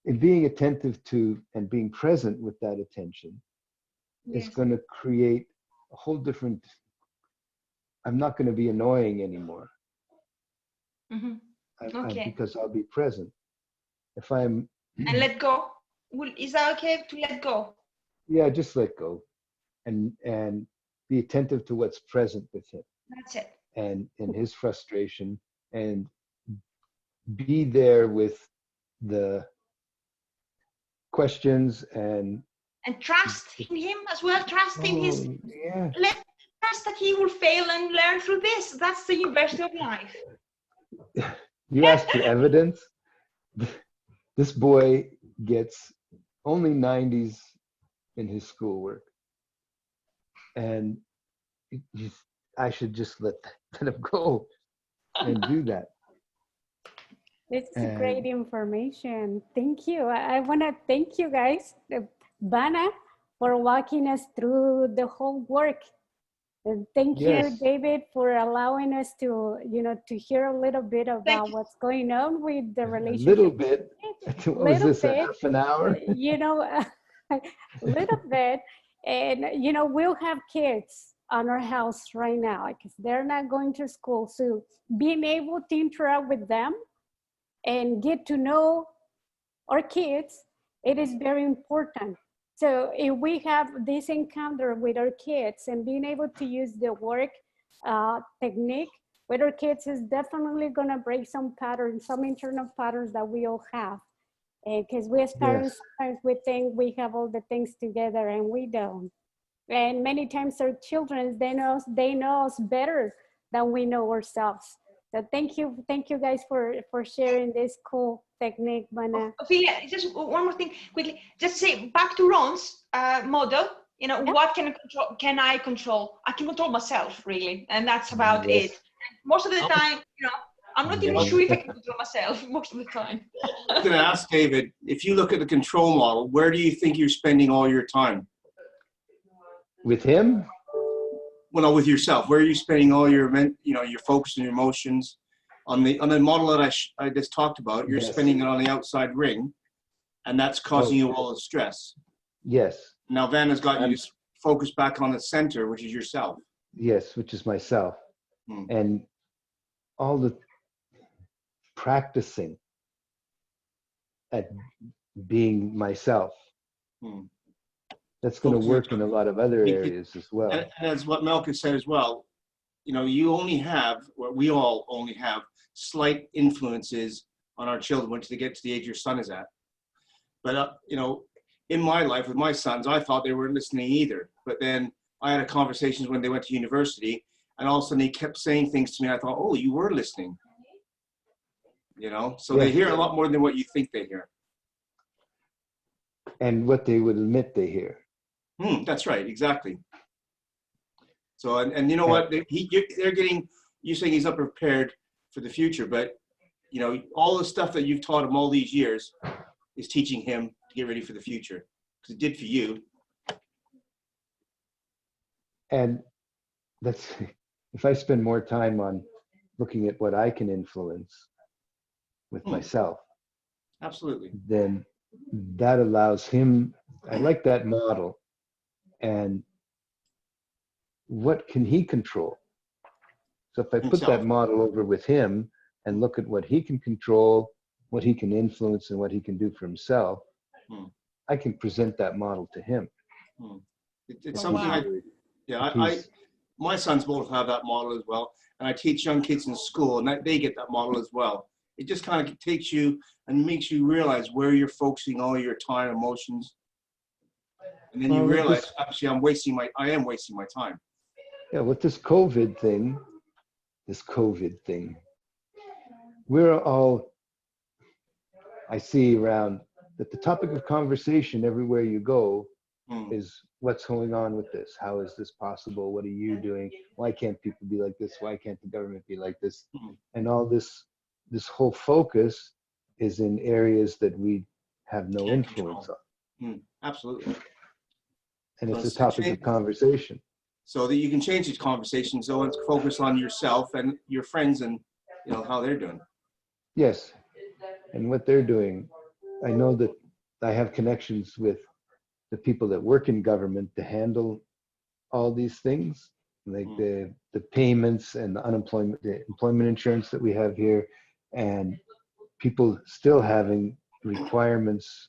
in being attentive to and being present with that attention is Yes. going to create a whole different, I'm not going to be annoying anymore. Mm-hmm. Okay. Because I'll be present. If I'm And let go. Is that okay to let go? yeah, just let go and be attentive to what's present with him That's it. and in his frustration, and be there with the questions and trust in him as well. Trust in his. yeah. Let trust that he will fail and learn through this. That's the university of life. You asked for evidence. This boy gets only 90s in his schoolwork, and I should just let him go and do that. It's great information. Thank you. I want to thank you guys, Bana, for walking us through the whole work. And thank you, David, for allowing us to, to hear a little bit about what's going on with the relationship. A little bit. What was this, a half an hour? A little bit. And, we'll have kids on our house right now because they're not going to school. So being able to interact with them and get to know our kids, it is very important. So if we have this encounter with our kids and being able to use the work technique with our kids is definitely going to break some patterns, some internal patterns that we all have. Because we as parents, sometimes we think we have all the things together and we don't. And many times our children, they know us better than we know ourselves. So thank you guys for sharing this cool technique, Mana. Ophelia, just one more thing quickly. Just say back to Ron's model. What can I control? I can control myself, really, and that's about it. Most of the time, I'm not even sure if I can control myself most of the time. I'm going to ask David, if you look at the control model, where do you think you're spending all your time? With him? Well, no, with yourself. Where are you spending all your, your focus and your emotions? On the model that I just talked about, you're spending it on the outside ring, and that's causing you all the stress. Yes. Now Vanna's got you to focus back on the center, which is yourself. Yes, which is myself. And all the practicing at being myself. That's going to work in a lot of other areas as well. And as what Melka said as well, you only have, or we all only have, slight influences on our children once they get to the age your son is at. But, in my life with my sons, I thought they weren't listening either. But then I had conversations when they went to university, and all of a sudden they kept saying things to me. I thought, oh, you were listening. So they hear a lot more than what you think they hear. And what they would admit they hear. That's right, exactly. So, and you know what, they're getting, you're saying he's not prepared for the future, but all the stuff that you've taught him all these years is teaching him to get ready for the future, because it did for you. And that's, if I spend more time on looking at what I can influence with myself, absolutely, then that allows him, I like that model. And what can he control? So if I put that model over with him and look at what he can control, what he can influence, and what he can do for himself, I can present that model to him. It's something my sons both have that model as well. And I teach young kids in school, and they get that model as well. It just kind of takes you and makes you realize where you're focusing all your time, emotions. And then you realize, actually, I am wasting my time. Yeah, with this COVID thing, we're all, I see around that the topic of conversation everywhere you go Mm. is what's going on with this? How is this possible? What are you doing? Why can't people be like this? Why can't the government be like this? Mm. And all this whole focus is in areas that we have no Can't influence control. on. Mm. Absolutely. And So it's a it's to topic change- of conversation. So that you can change these conversations, so it's focus on yourself and your friends and how they're doing. Yes. And what they're doing. I know that I have connections with the people that work in government to handle all these things, like the payments and the unemployment, the employment insurance that we have here, and people still having requirements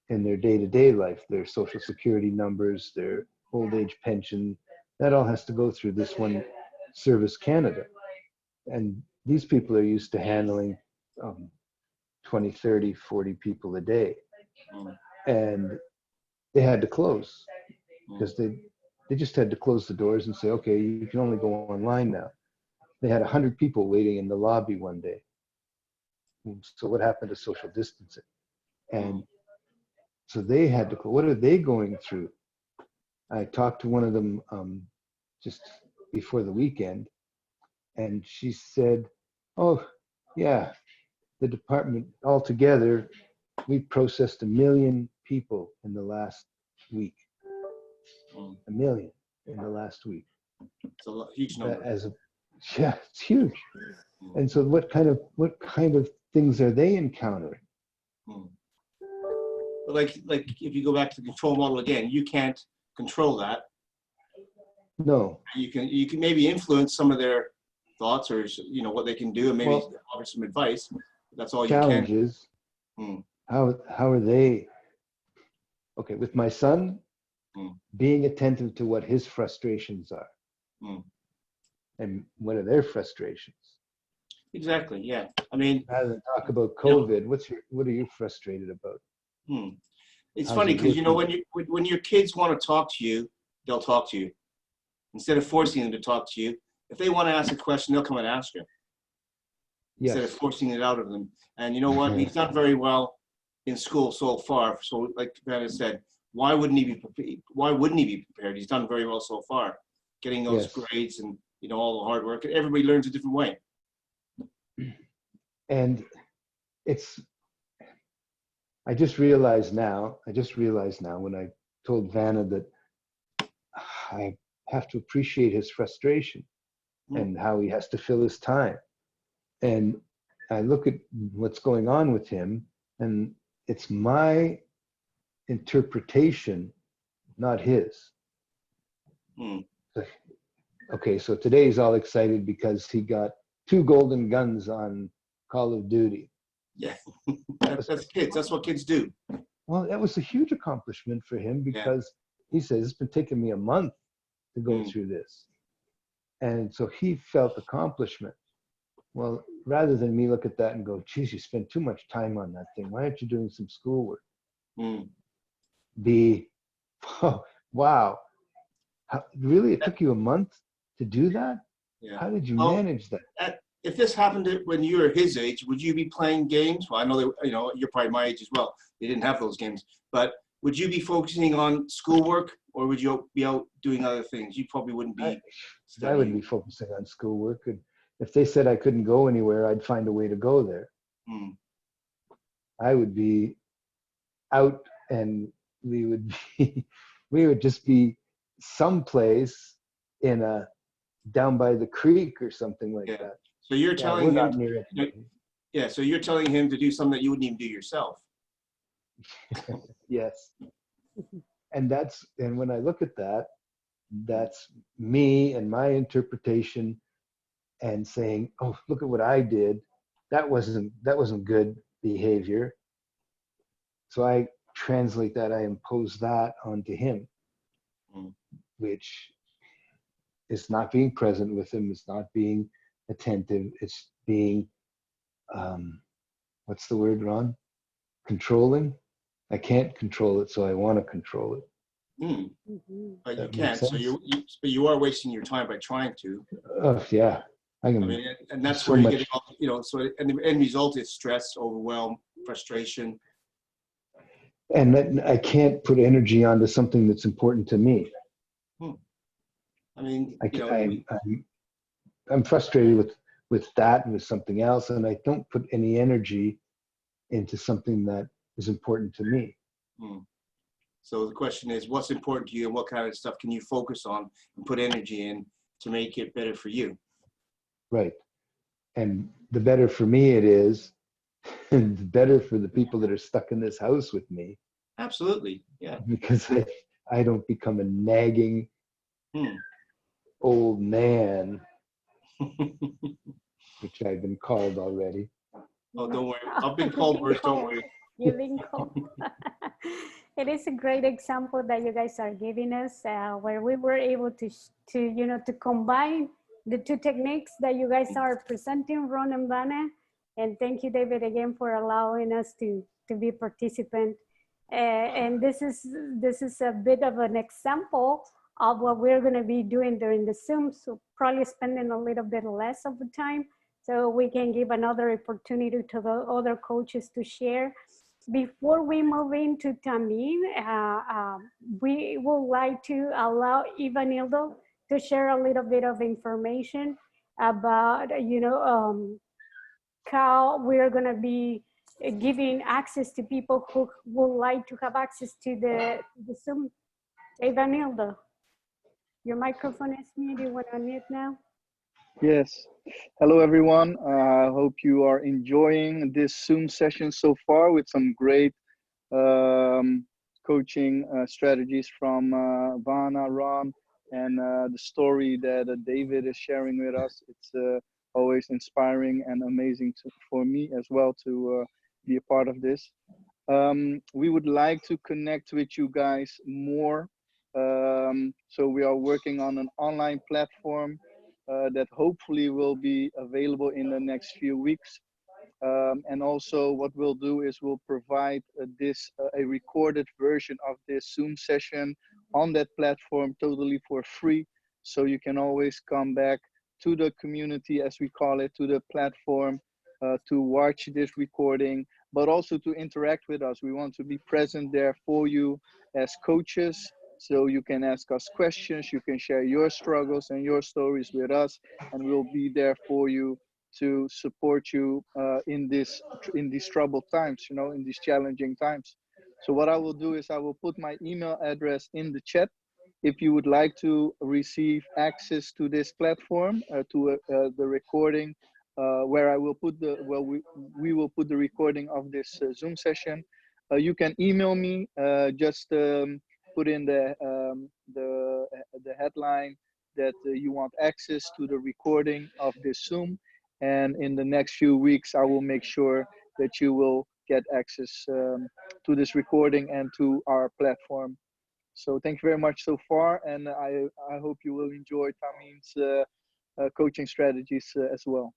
in their day-to-day life, their social security numbers, their old age pension, that all has to go through this one Service Canada. And these people are used to handling 20, 30, 40 people a day. Mm. And they had to close because they just had to close the doors and say, okay, you can only go online now. They had 100 people waiting in the lobby one day. So what happened to social distancing? And so they had to, what are they going through? I talked to one of them just before the weekend, and she said, oh, yeah, the department altogether, we processed 1 million people in the last week. 1 million in the last week. It's a huge number. Yeah, it's huge. And so what kind of things are they encountering? Like if you go back to the control model again, you can't control that. No. You can maybe influence some of their thoughts or what they can do, and maybe offer some advice. That's all you can. Challenges. How are they? Okay, with my son, being attentive to what his frustrations are, and what are their frustrations. Exactly. Yeah. I mean, rather than talk about COVID, what are you frustrated about? It's funny because when your kids want to talk to you, they'll talk to you instead of forcing them to talk to you. If they want to ask a question, they'll come and ask you instead of forcing it out of them. And you know what? He's done very well in school so far. So, like Vanna said, why wouldn't he be prepared? He's done very well so far, getting those grades and all the hard work. Everybody learns a different way. And I just realized now when I told Vanna that I have to appreciate his frustration and how he has to fill his time. And I look at what's going on with him, and it's my interpretation, not his. Okay, so today he's all excited because he got 2 golden guns on Call of Duty. Yeah, that's kids. That's what kids do. Well, that was a huge accomplishment for him because he says it's been taking me a month to go through this. And so he felt accomplishment. Well, rather than me look at that and go, geez, you spent too much time on that thing. Why aren't you doing some schoolwork? Oh, wow. Really? It took you a month to do that? Yeah. How did you manage that? If this happened when you were his age, would you be playing games? Well, I know that you're probably my age as well. You didn't have those games, but would you be focusing on schoolwork, or would you be out doing other things? You probably wouldn't be. I would be focusing on schoolwork. And if they said I couldn't go anywhere, I'd find a way to go there. I would be out, and we would just be someplace down by the creek or something like that. So you're telling him, so you're telling him to do something that you wouldn't even do yourself. Yes. And when I look at that, that's me and my interpretation and saying, oh, look at what I did. That wasn't good behavior. So I translate that, I impose that onto him, which is not being present with him, it's not being attentive, it's being, what's the word, Ron? Controlling? I can't control it, so I want to control it. But you can't, so you are wasting your time by trying to. Yeah. And that's where you're getting, so and the end result is stress, overwhelm, frustration. And then I can't put energy onto something that's important to me. I mean, I'm frustrated with that and with something else, and I don't put any energy into something that is important to me. So the question is, what's important to you, and what kind of stuff can you focus on and put energy in to make it better for you? Right. And the better for me it is, and the better for the people that are stuck in this house with me. Absolutely, yeah. Because I don't become a nagging old man, which I've been called already. Oh, don't worry. I've been called worse, don't worry. You've been called. It is a great example that you guys are giving us, where we were able to to combine the two techniques that you guys are presenting, Ron and Vanna. And thank you, David, again for allowing us to be participant. And this is a bit of an example of what we're going to be doing during the Zoom. So probably spending a little bit less of the time, so we can give another opportunity to the other coaches to share. Before we move into Tamin, we would like to allow Ivanildo to share a little bit of information about, how we're going to be giving access to people who would like to have access to the Zoom. Ivanildo, your microphone is muted. You want to unmute now? Yes. Hello, everyone. I hope you are enjoying this Zoom session so far with some great coaching strategies from Vanna, Ron, and the story that David is sharing with us. It's always inspiring and amazing for me as well to be a part of this. We would like to connect with you guys more. So we are working on an online platform that hopefully will be available in the next few weeks. And also what we'll do is we'll provide a recorded version of this Zoom session on that platform totally for free. So you can always come back to the community, as we call it, to the platform to watch this recording, but also to interact with us. We want to be present there for you as coaches. So you can ask us questions, you can share your struggles and your stories with us, and we'll be there for you to support you in these troubled times, in these challenging times. So what I will do is I will put my email address in the chat. If you would like to receive access to this platform, to the recording, where I will put we will put the recording of this Zoom session. You can email me. Just put in the headline that you want access to the recording of this Zoom. And in the next few weeks, I will make sure that you will get access to this recording and to our platform. So thank you very much so far. And I hope you will enjoy Tamin's coaching strategies as well.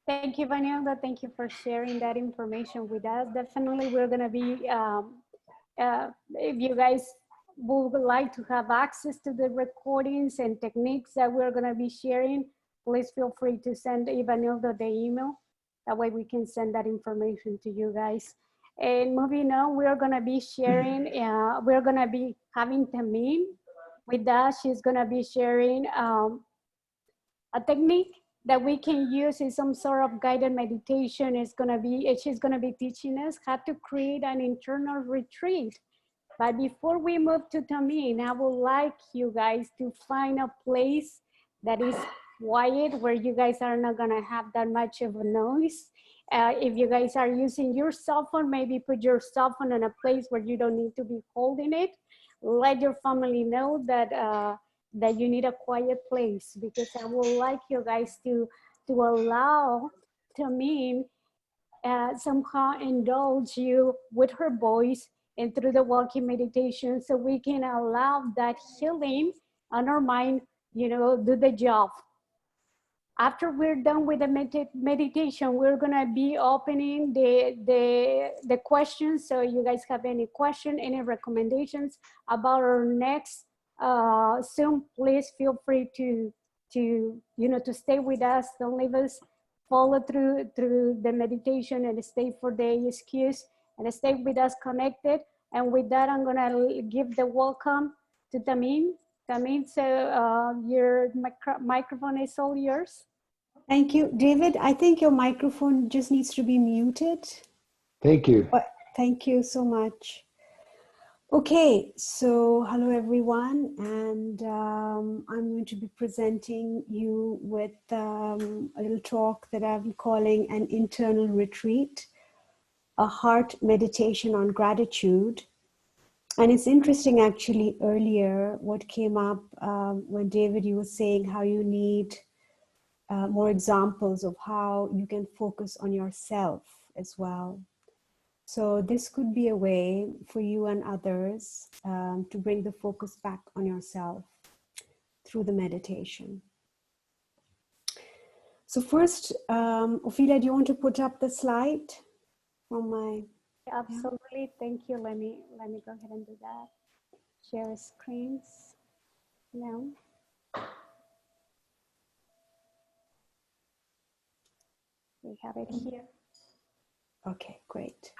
Thank you, Vanilda. Thank you for sharing that information with us. Definitely, we're going to be, if you guys would like to have access to the recordings and techniques that we're going to be sharing, please feel free to send Ivanildo the email. That way we can send that information to you guys. And moving on, we're going to be sharing, we're going to be having Tamin with us. She's going to be sharing a technique that we can use in some sort of guided meditation. She's going to be teaching us how to create an internal retreat. But before we move to Tamin, I would like you guys to find a place that is quiet, where you guys are not going to have that much of a noise. If you guys are using your cell phone, maybe put your cell phone in a place where you don't need to be holding it. Let your family know that that you need a quiet place, because I would like you guys to allow Tamin somehow indulge you with her voice and through the walking meditation, so we can allow that healing on our mind, do the job. After we're done with the meditation, we're gonna be opening the questions. So you guys have any question, any recommendations about our next Zoom, please feel free to stay with us. Don't leave us. Follow through the meditation and stay for the excuse. and stay with us connected. And with that, I'm gonna give the welcome to Tamin. Tamin, so your microphone is all yours. Thank you. David, I think your microphone just needs to be muted. Thank you. Thank you so much. Okay, so hello everyone, and I'm going to be presenting you with a little talk that I'm calling an internal retreat, a heart meditation on gratitude. And it's interesting actually earlier what came up when David, you were saying how you need more examples of how you can focus on yourself as well. So this could be a way for you and others to bring the focus back on yourself through the meditation. So first, Ophelia, do you want to put up the slide from my... Absolutely, thank you. Let me go ahead and do that. Share screens now. We have it here. Okay, great.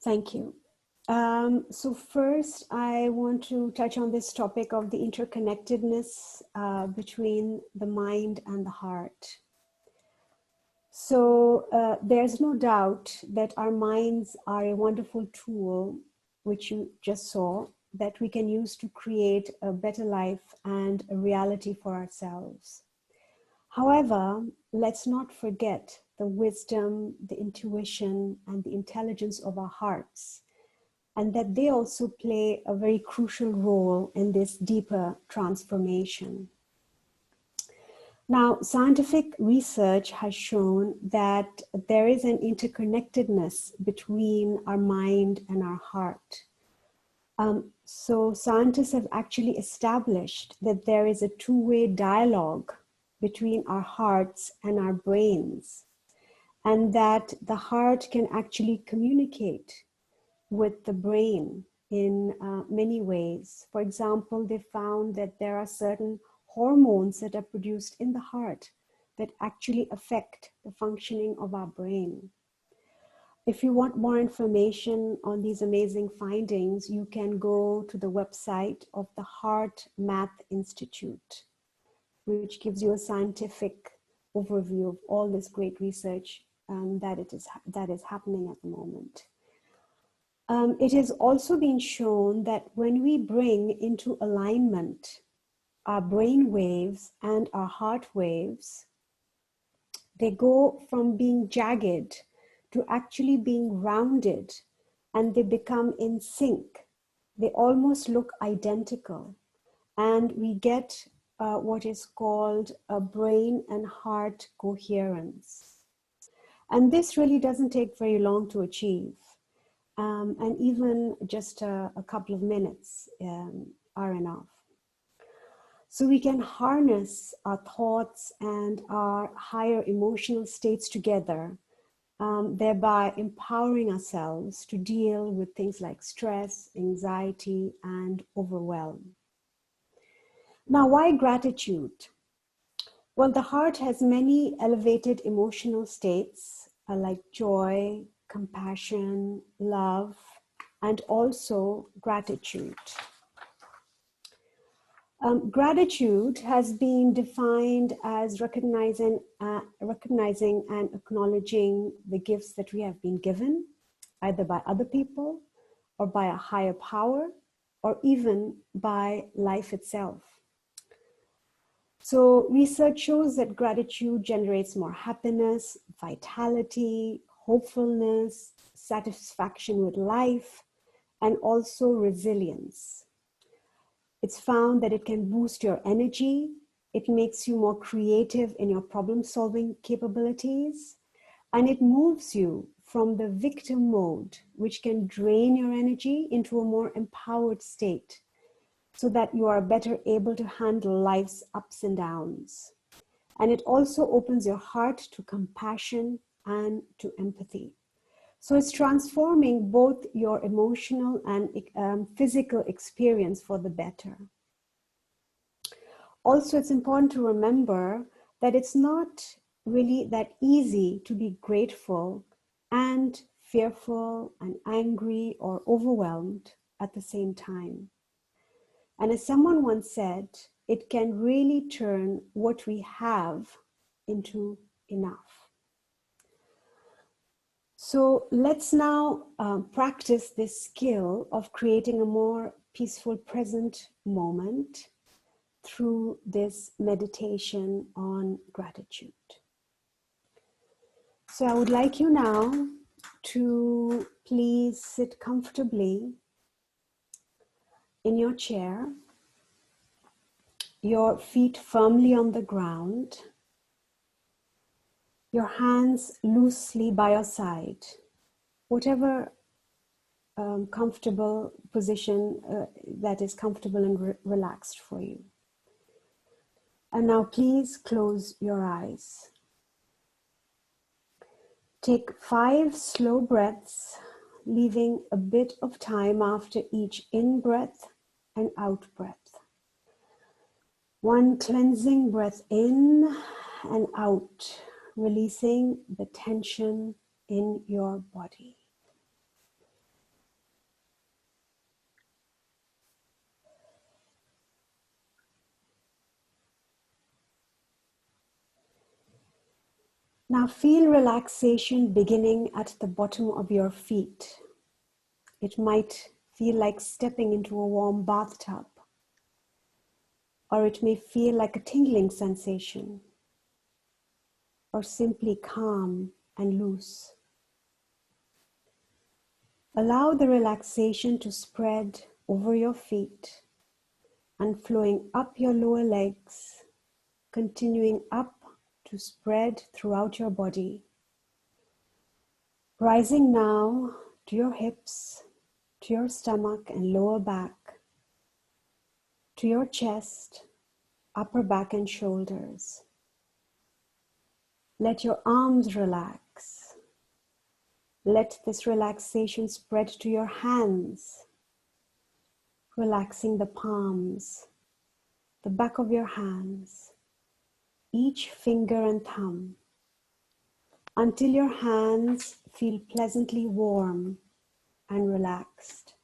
Thank you. So first, I want to touch on this topic of the interconnectedness between the mind and the heart. So there's no doubt that our minds are a wonderful tool, which you just saw, that we can use to create a better life and a reality for ourselves. However, let's not forget the wisdom, the intuition, and the intelligence of our hearts, and that they also play a very crucial role in this deeper transformation. Now, scientific research has shown that there is an interconnectedness between our mind and our heart. So scientists have actually established that there is a two-way dialogue between our hearts and our brains, and that the heart can actually communicate with the brain in many ways. For example, they found that there are certain hormones that are produced in the heart that actually affect the functioning of our brain. If you want more information on these amazing findings, you can go to the website of the Heart Math Institute, which gives you a scientific overview of all this great research that is happening at the moment. It has also been shown that when we bring into alignment our brain waves and our heart waves, they go from being jagged to actually being rounded, and they become in sync. They almost look identical, and we get what is called a brain and heart coherence. And this really doesn't take very long to achieve. And even just a couple of minutes are enough. So we can harness our thoughts and our higher emotional states together, thereby empowering ourselves to deal with things like stress, anxiety, and overwhelm. Now, why gratitude? Well, the heart has many elevated emotional states like joy, compassion, love, and also gratitude. Gratitude has been defined as recognizing and acknowledging the gifts that we have been given, either by other people or by a higher power, or even by life itself. So research shows that gratitude generates more happiness, vitality, hopefulness, satisfaction with life, and also resilience. It's found that it can boost your energy, it makes you more creative in your problem-solving capabilities, and it moves you from the victim mode, which can drain your energy, into a more empowered state, so that you are better able to handle life's ups and downs. And it also opens your heart to compassion and to empathy. So it's transforming both your emotional and physical experience for the better. Also, it's important to remember that it's not really that easy to be grateful and fearful and angry or overwhelmed at the same time. And as someone once said, it can really turn what we have into enough. So let's now practice this skill of creating a more peaceful present moment through this meditation on gratitude. So I would like you now to please sit comfortably in your chair, your feet firmly on the ground, your hands loosely by your side, whatever comfortable position that is comfortable and relaxed for you. And now please close your eyes. Take 5 slow breaths, leaving a bit of time after each in-breath and out-breath. 1 cleansing breath in and out, releasing the tension in your body. Now feel relaxation beginning at the bottom of your feet. It might feel like stepping into a warm bathtub, or it may feel like a tingling sensation, or simply calm and loose. Allow the relaxation to spread over your feet and flowing up your lower legs, continuing up to spread throughout your body. Rising now to your hips, to your stomach and lower back, to your chest, upper back and shoulders. Let your arms relax. Let this relaxation spread to your hands, relaxing the palms, the back of your hands, each finger and thumb, until your hands feel pleasantly warm and relaxed.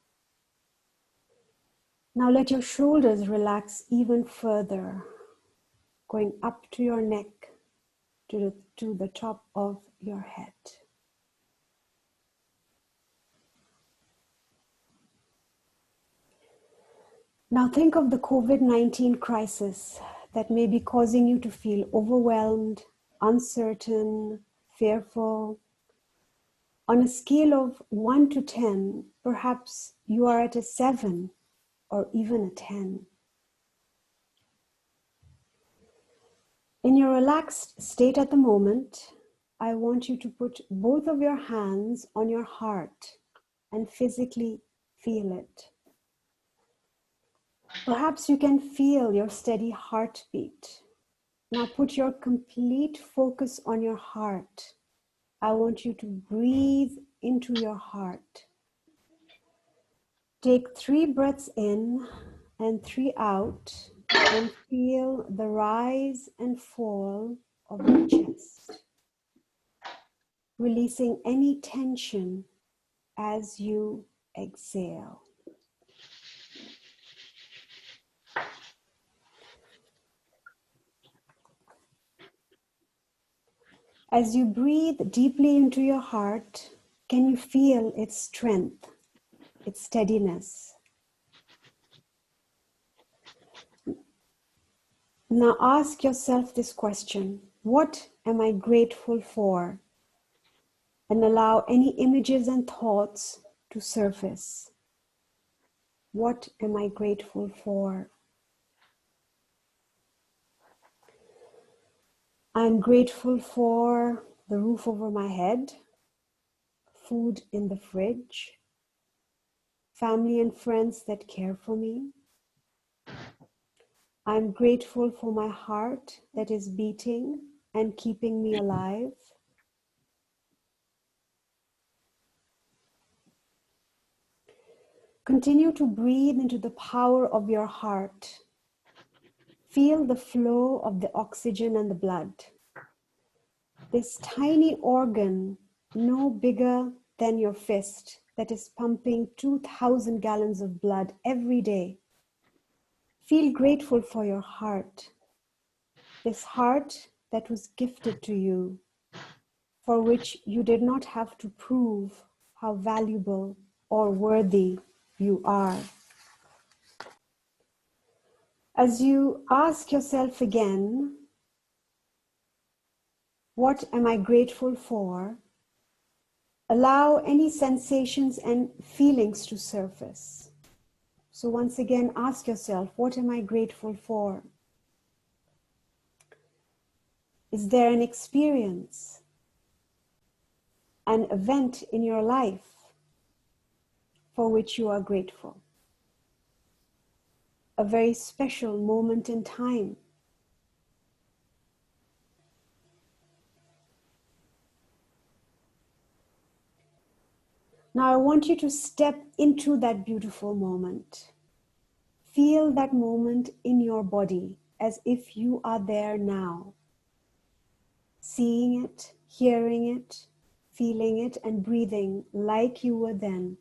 Now let your shoulders relax even further, going up to your neck, to the top of your head. Now think of the COVID-19 crisis that may be causing you to feel overwhelmed, uncertain, fearful. On a scale of 1 to 10, perhaps you are at a 7 or even a 10. In your relaxed state at the moment, I want you to put both of your hands on your heart and physically feel it. Perhaps you can feel your steady heartbeat. Now put your complete focus on your heart. I want you to breathe into your heart. Take 3 breaths in and 3 out and feel the rise and fall of your chest, releasing any tension as you exhale. As you breathe deeply into your heart, can you feel its strength, its steadiness? Now ask yourself this question: what am I grateful for? And allow any images and thoughts to surface. What am I grateful for? I'm grateful for the roof over my head, food in the fridge, family and friends that care for me. I'm grateful for my heart that is beating and keeping me alive. Continue to breathe into the power of your heart. Feel the flow of the oxygen and the blood. This tiny organ, no bigger than your fist that is pumping 2,000 gallons of blood every day. Feel grateful for your heart, this heart that was gifted to you, for which you did not have to prove how valuable or worthy you are. As you ask yourself again, what am I grateful for? Allow any sensations and feelings to surface. So once again, ask yourself, what am I grateful for? Is there an experience, an event in your life for which you are grateful? A very special moment in time. Now I want you to step into that beautiful moment. Feel that moment in your body as if you are there now. Seeing it, hearing it, feeling it, and breathing like you were then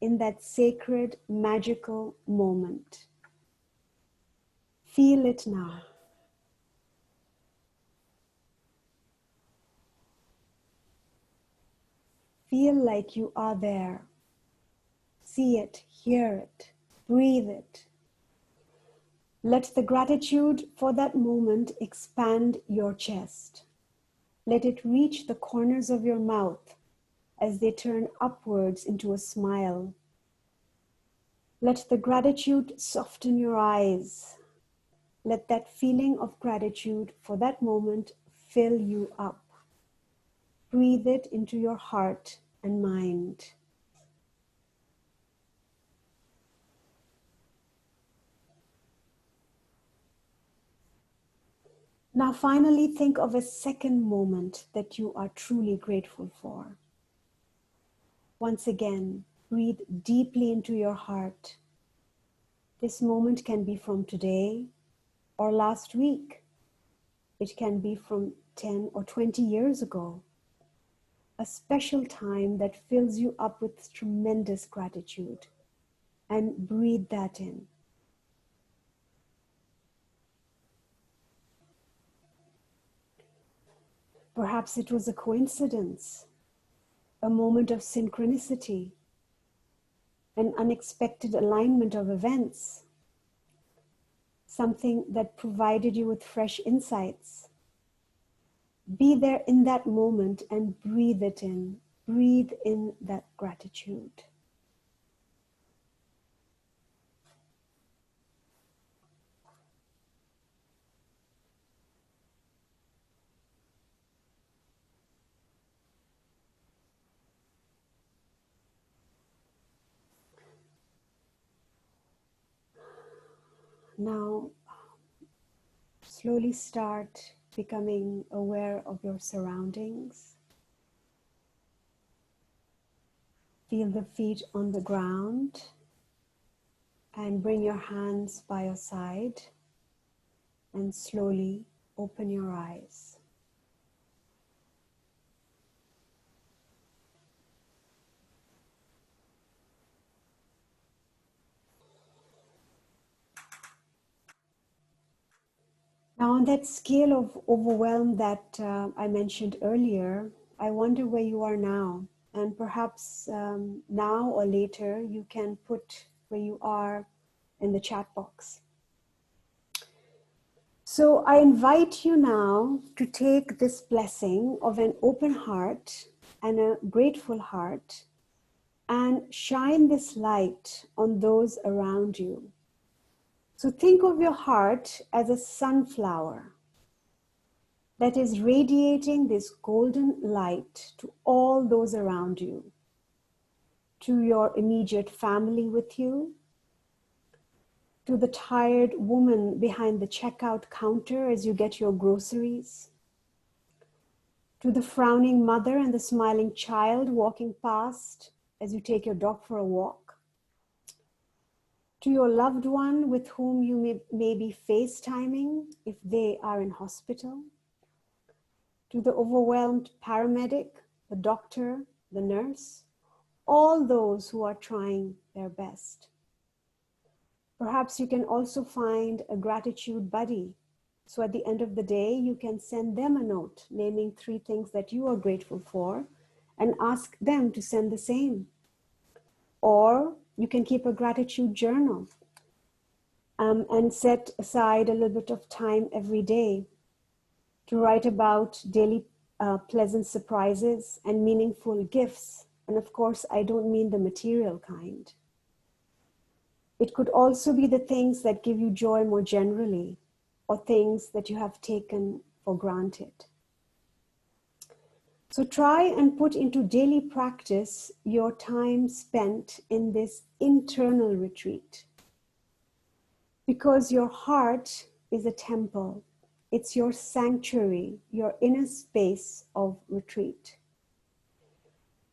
in that sacred, magical moment. Feel it now. Feel like you are there. See it, hear it, breathe it. Let the gratitude for that moment expand your chest. Let it reach the corners of your mouth as they turn upwards into a smile. Let the gratitude soften your eyes. Let that feeling of gratitude for that moment fill you up. Breathe it into your heart and mind. Now finally think of a second moment that you are truly grateful for. Once again, breathe deeply into your heart. This moment can be from today or last week. It can be from 10 or 20 years ago. A special time that fills you up with tremendous gratitude. And breathe that in. Perhaps it was a coincidence, a moment of synchronicity, an unexpected alignment of events, something that provided you with fresh insights. Be there in that moment and breathe it in. Breathe in that gratitude. Now, slowly start becoming aware of your surroundings. Feel the feet on the ground and bring your hands by your side and slowly open your eyes. Now, on that scale of overwhelm that I mentioned earlier, I wonder where you are now. And perhaps now or later, you can put where you are in the chat box. So I invite you now to take this blessing of an open heart and a grateful heart and shine this light on those around you. So think of your heart as a sunflower that is radiating this golden light to all those around you, to your immediate family with you, to the tired woman behind the checkout counter as you get your groceries, to the frowning mother and the smiling child walking past as you take your dog for a walk, to your loved one with whom you may be FaceTiming if they are in hospital, to the overwhelmed paramedic, the doctor, the nurse, all those who are trying their best. Perhaps you can also find a gratitude buddy. So at the end of the day, you can send them a note naming 3 things that you are grateful for and ask them to send the same. Or you can keep a gratitude journal and set aside a little bit of time every day to write about daily pleasant surprises and meaningful gifts. And of course, I don't mean the material kind. It could also be the things that give you joy more generally, or things that you have taken for granted. So try and put into daily practice your time spent in this internal retreat. Because your heart is a temple. It's your sanctuary, your inner space of retreat.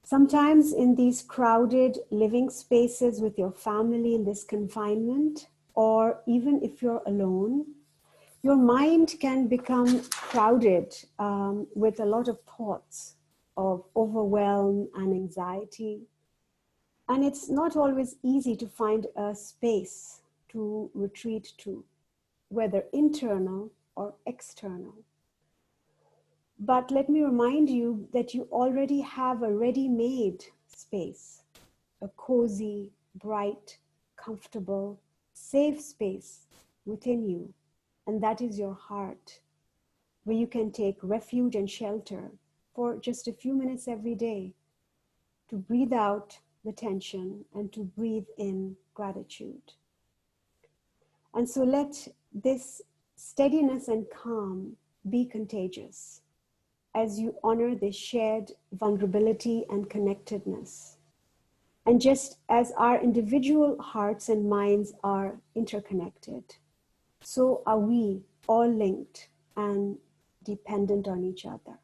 Sometimes in these crowded living spaces with your family in this confinement, or even if you're alone, your mind can become crowded with a lot of thoughts of overwhelm and anxiety. And it's not always easy to find a space to retreat to, whether internal or external. But let me remind you that you already have a ready-made space, a cozy, bright, comfortable, safe space within you. And that is your heart, where you can take refuge and shelter for just a few minutes every day to breathe out the tension and to breathe in gratitude. And so let this steadiness and calm be contagious as you honor this shared vulnerability and connectedness. And just as our individual hearts and minds are interconnected, so are we all linked and dependent on each other.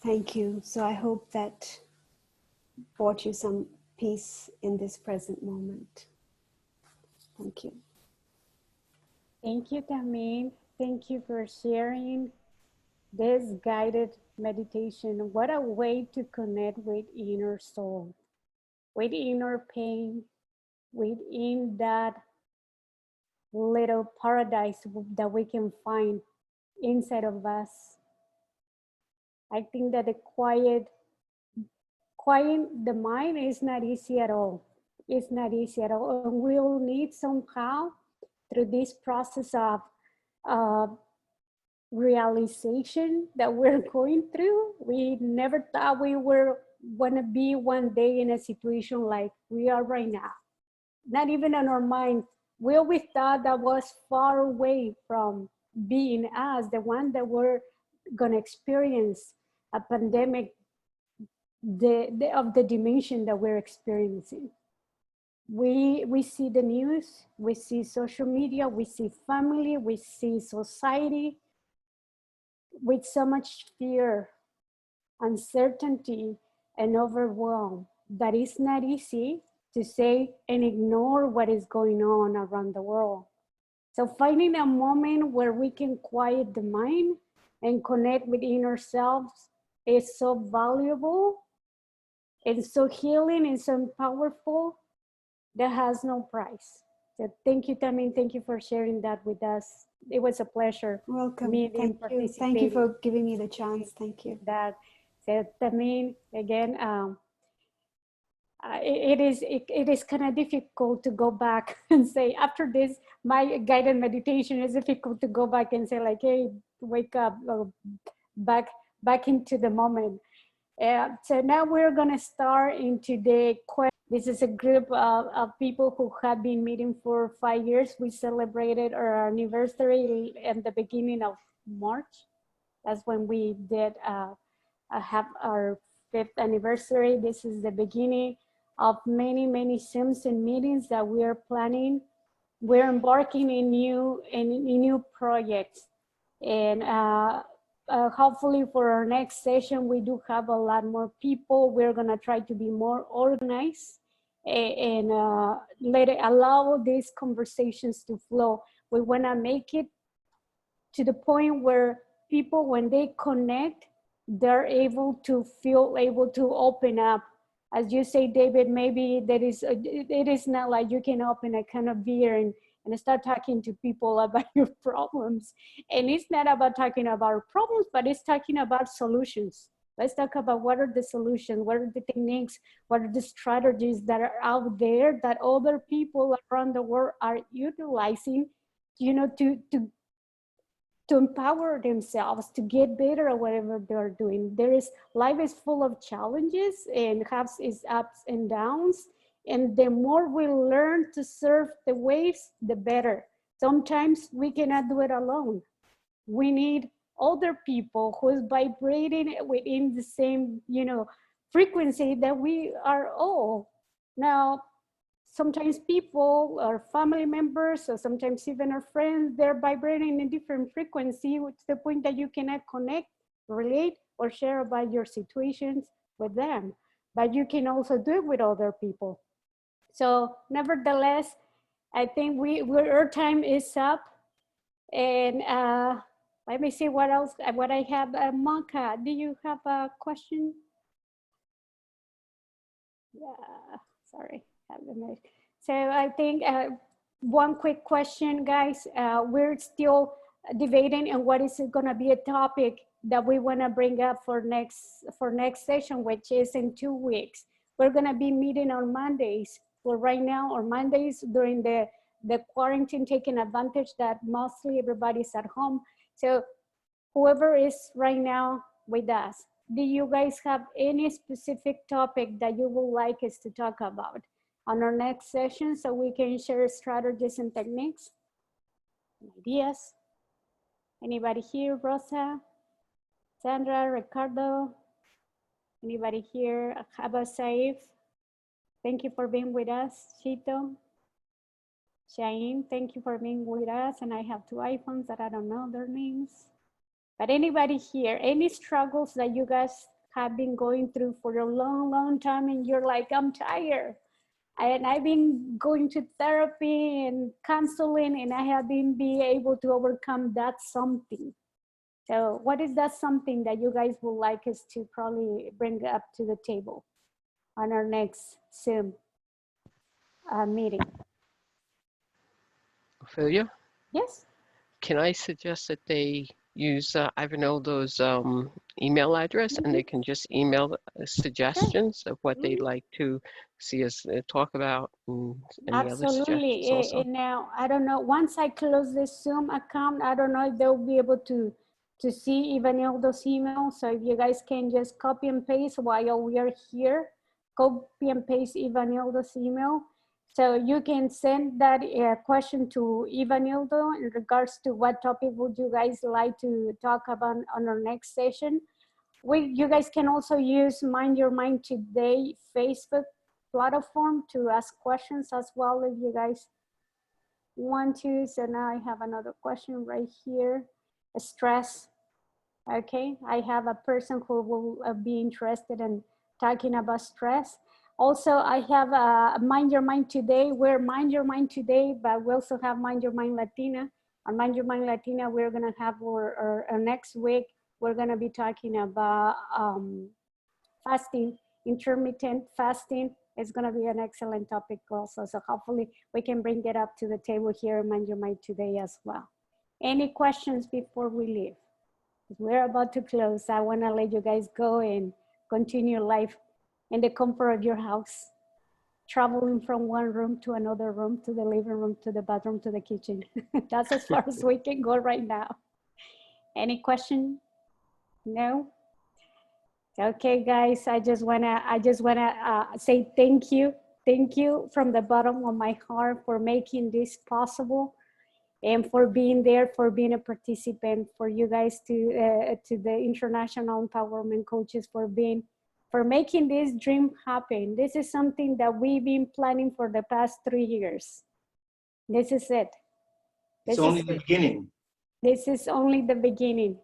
Thank you. So I hope that brought you some peace in this present moment. Thank you. Thank you, Tamin. Thank you for sharing this guided meditation. What a way to connect with inner soul, with inner pain, within that little paradise that we can find inside of us. I think that the quiet the mind is not easy at all. It's not easy at all. And we'll need somehow through this process of realization that we're going through. We never thought we were gonna be one day in a situation like we are right now. Not even in our mind. We always thought that was far away from being us, the one that we're gonna experience a pandemic of the dimension that we're experiencing. We see the news, we see social media, we see family, we see society with so much fear, uncertainty, and overwhelm that it's not easy to say and ignore what is going on around the world. So finding a moment where we can quiet the mind and connect with inner selves is so valuable and so healing and so powerful that has no price. So thank you, Tamin. Thank you for sharing that with us. It was a pleasure. Welcome. Meeting, Thank you. Thank you for giving me the chance. Thank you. That. So Tamin, again, it is kind of difficult to go back and say after this, my guided meditation is difficult to go back and say like, hey, wake up, back into the moment. So now we're going to start into the question. This is a group of people who have been meeting for 5 years. We celebrated our anniversary at the beginning of March. That's when we did have our 5th anniversary. This is the beginning of many, many Zooms and meetings that we are planning. We're embarking in new projects. And hopefully for our next session, we do have a lot more people. We're gonna try to be more organized and allow these conversations to flow. We wanna make it to the point where people, when they connect, they're able to feel able to open up. As you say, David, maybe it is not like you can open a can of beer and start talking to people about your problems. And it's not about talking about problems, but it's talking about solutions. Let's talk about what are the solutions, what are the techniques, what are the strategies that are out there that other people around the world are utilizing, you know, to empower themselves to get better at whatever they're doing. Life is full of challenges and has its ups and downs. And the more we learn to surf the waves, the better. Sometimes we cannot do it alone. We need other people who is vibrating within the same, you know, frequency that we are all. Now, sometimes people or family members, or sometimes even our friends, they're vibrating in a different frequency to the point that you cannot connect, relate, or share about your situations with them. But you can also do it with other people. So nevertheless, I think our time is up. And let me see what else, what I have. Monka, do you have a question? Yeah, sorry. So I think one quick question, guys. We're still debating on what is going to be a topic that we want to bring up for next session, which is in 2 weeks. We're going to be meeting on Mondays. For right now, on Mondays during the quarantine, taking advantage that mostly everybody's at home. So whoever is right now with us, do you guys have any specific topic that you would like us to talk about on our next session so we can share strategies and techniques, ideas? Anybody here? Rosa, Sandra, Ricardo? Anybody here? Haba Saif? Thank you for being with us. Chito, Shain, thank you for being with us. And I have 2 iPhones that I don't know their names. But anybody here, any struggles that you guys have been going through for a long, long time and you're like, I'm tired. And I've been going to therapy and counseling and I have been able to overcome that something. So what is that something that you guys would like us to probably bring up to the table on our next Zoom meeting? Ophelia, Yes. can I suggest that they use Ivanildo's email address and they can just email suggestions of what they'd like to see us talk about and any other suggestions Absolutely. also? And now, I don't know, once I close this Zoom account, I don't know if they'll be able to see Ivanildo's email. So if you guys can just copy and paste while we are here, copy and paste Ivanildo's email. So you can send that question to Ivanildo in regards to what topic would you guys like to talk about on our next session. You guys can also use Mind Your Mind Today Facebook platform to ask questions as well if you guys want to. So now I have another question right here. Stress. Okay, I have a person who will be interested in talking about stress. Also, I have Mind Your Mind Today. We're Mind Your Mind Today, but we also have Mind Your Mind Latina. On Mind Your Mind Latina, we're gonna have our next week, we're gonna be talking about fasting, intermittent fasting. It's gonna be an excellent topic also. So hopefully we can bring it up to the table here in Mind Your Mind Today as well. Any questions before we leave? We're about to close. I wanna let you guys go and continue life in the comfort of your house, traveling from one room to another room, to the living room, to the bathroom, to the kitchen. That's as far as we can go right now. Any question? No? Okay, guys, I just wanna say thank you. Thank you from the bottom of my heart for making this possible and for being there, for being a participant, for you guys to the International Empowerment Coaches for making this dream happen. This is something that we've been planning for the past 3 years. This is it. It's only the beginning. This is only the beginning.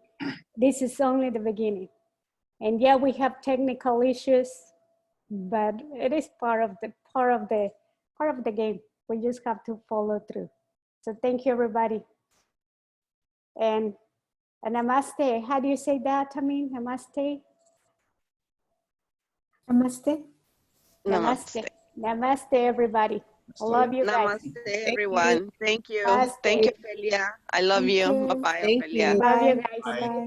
This is only the beginning. And yeah, we have technical issues, but it is part of the game. We just have to follow through. So thank you, everybody. And Namaste. How do you say that, Tamin? Namaste? Namaste. Namaste. Namaste, everybody. I love you guys. Namaste, everyone. Thank you. Namaste. Thank you, Ophelia. I love Thank you. you. Bye-bye, Thank Ophelia. you. Love you Bye. guys. Bye-bye.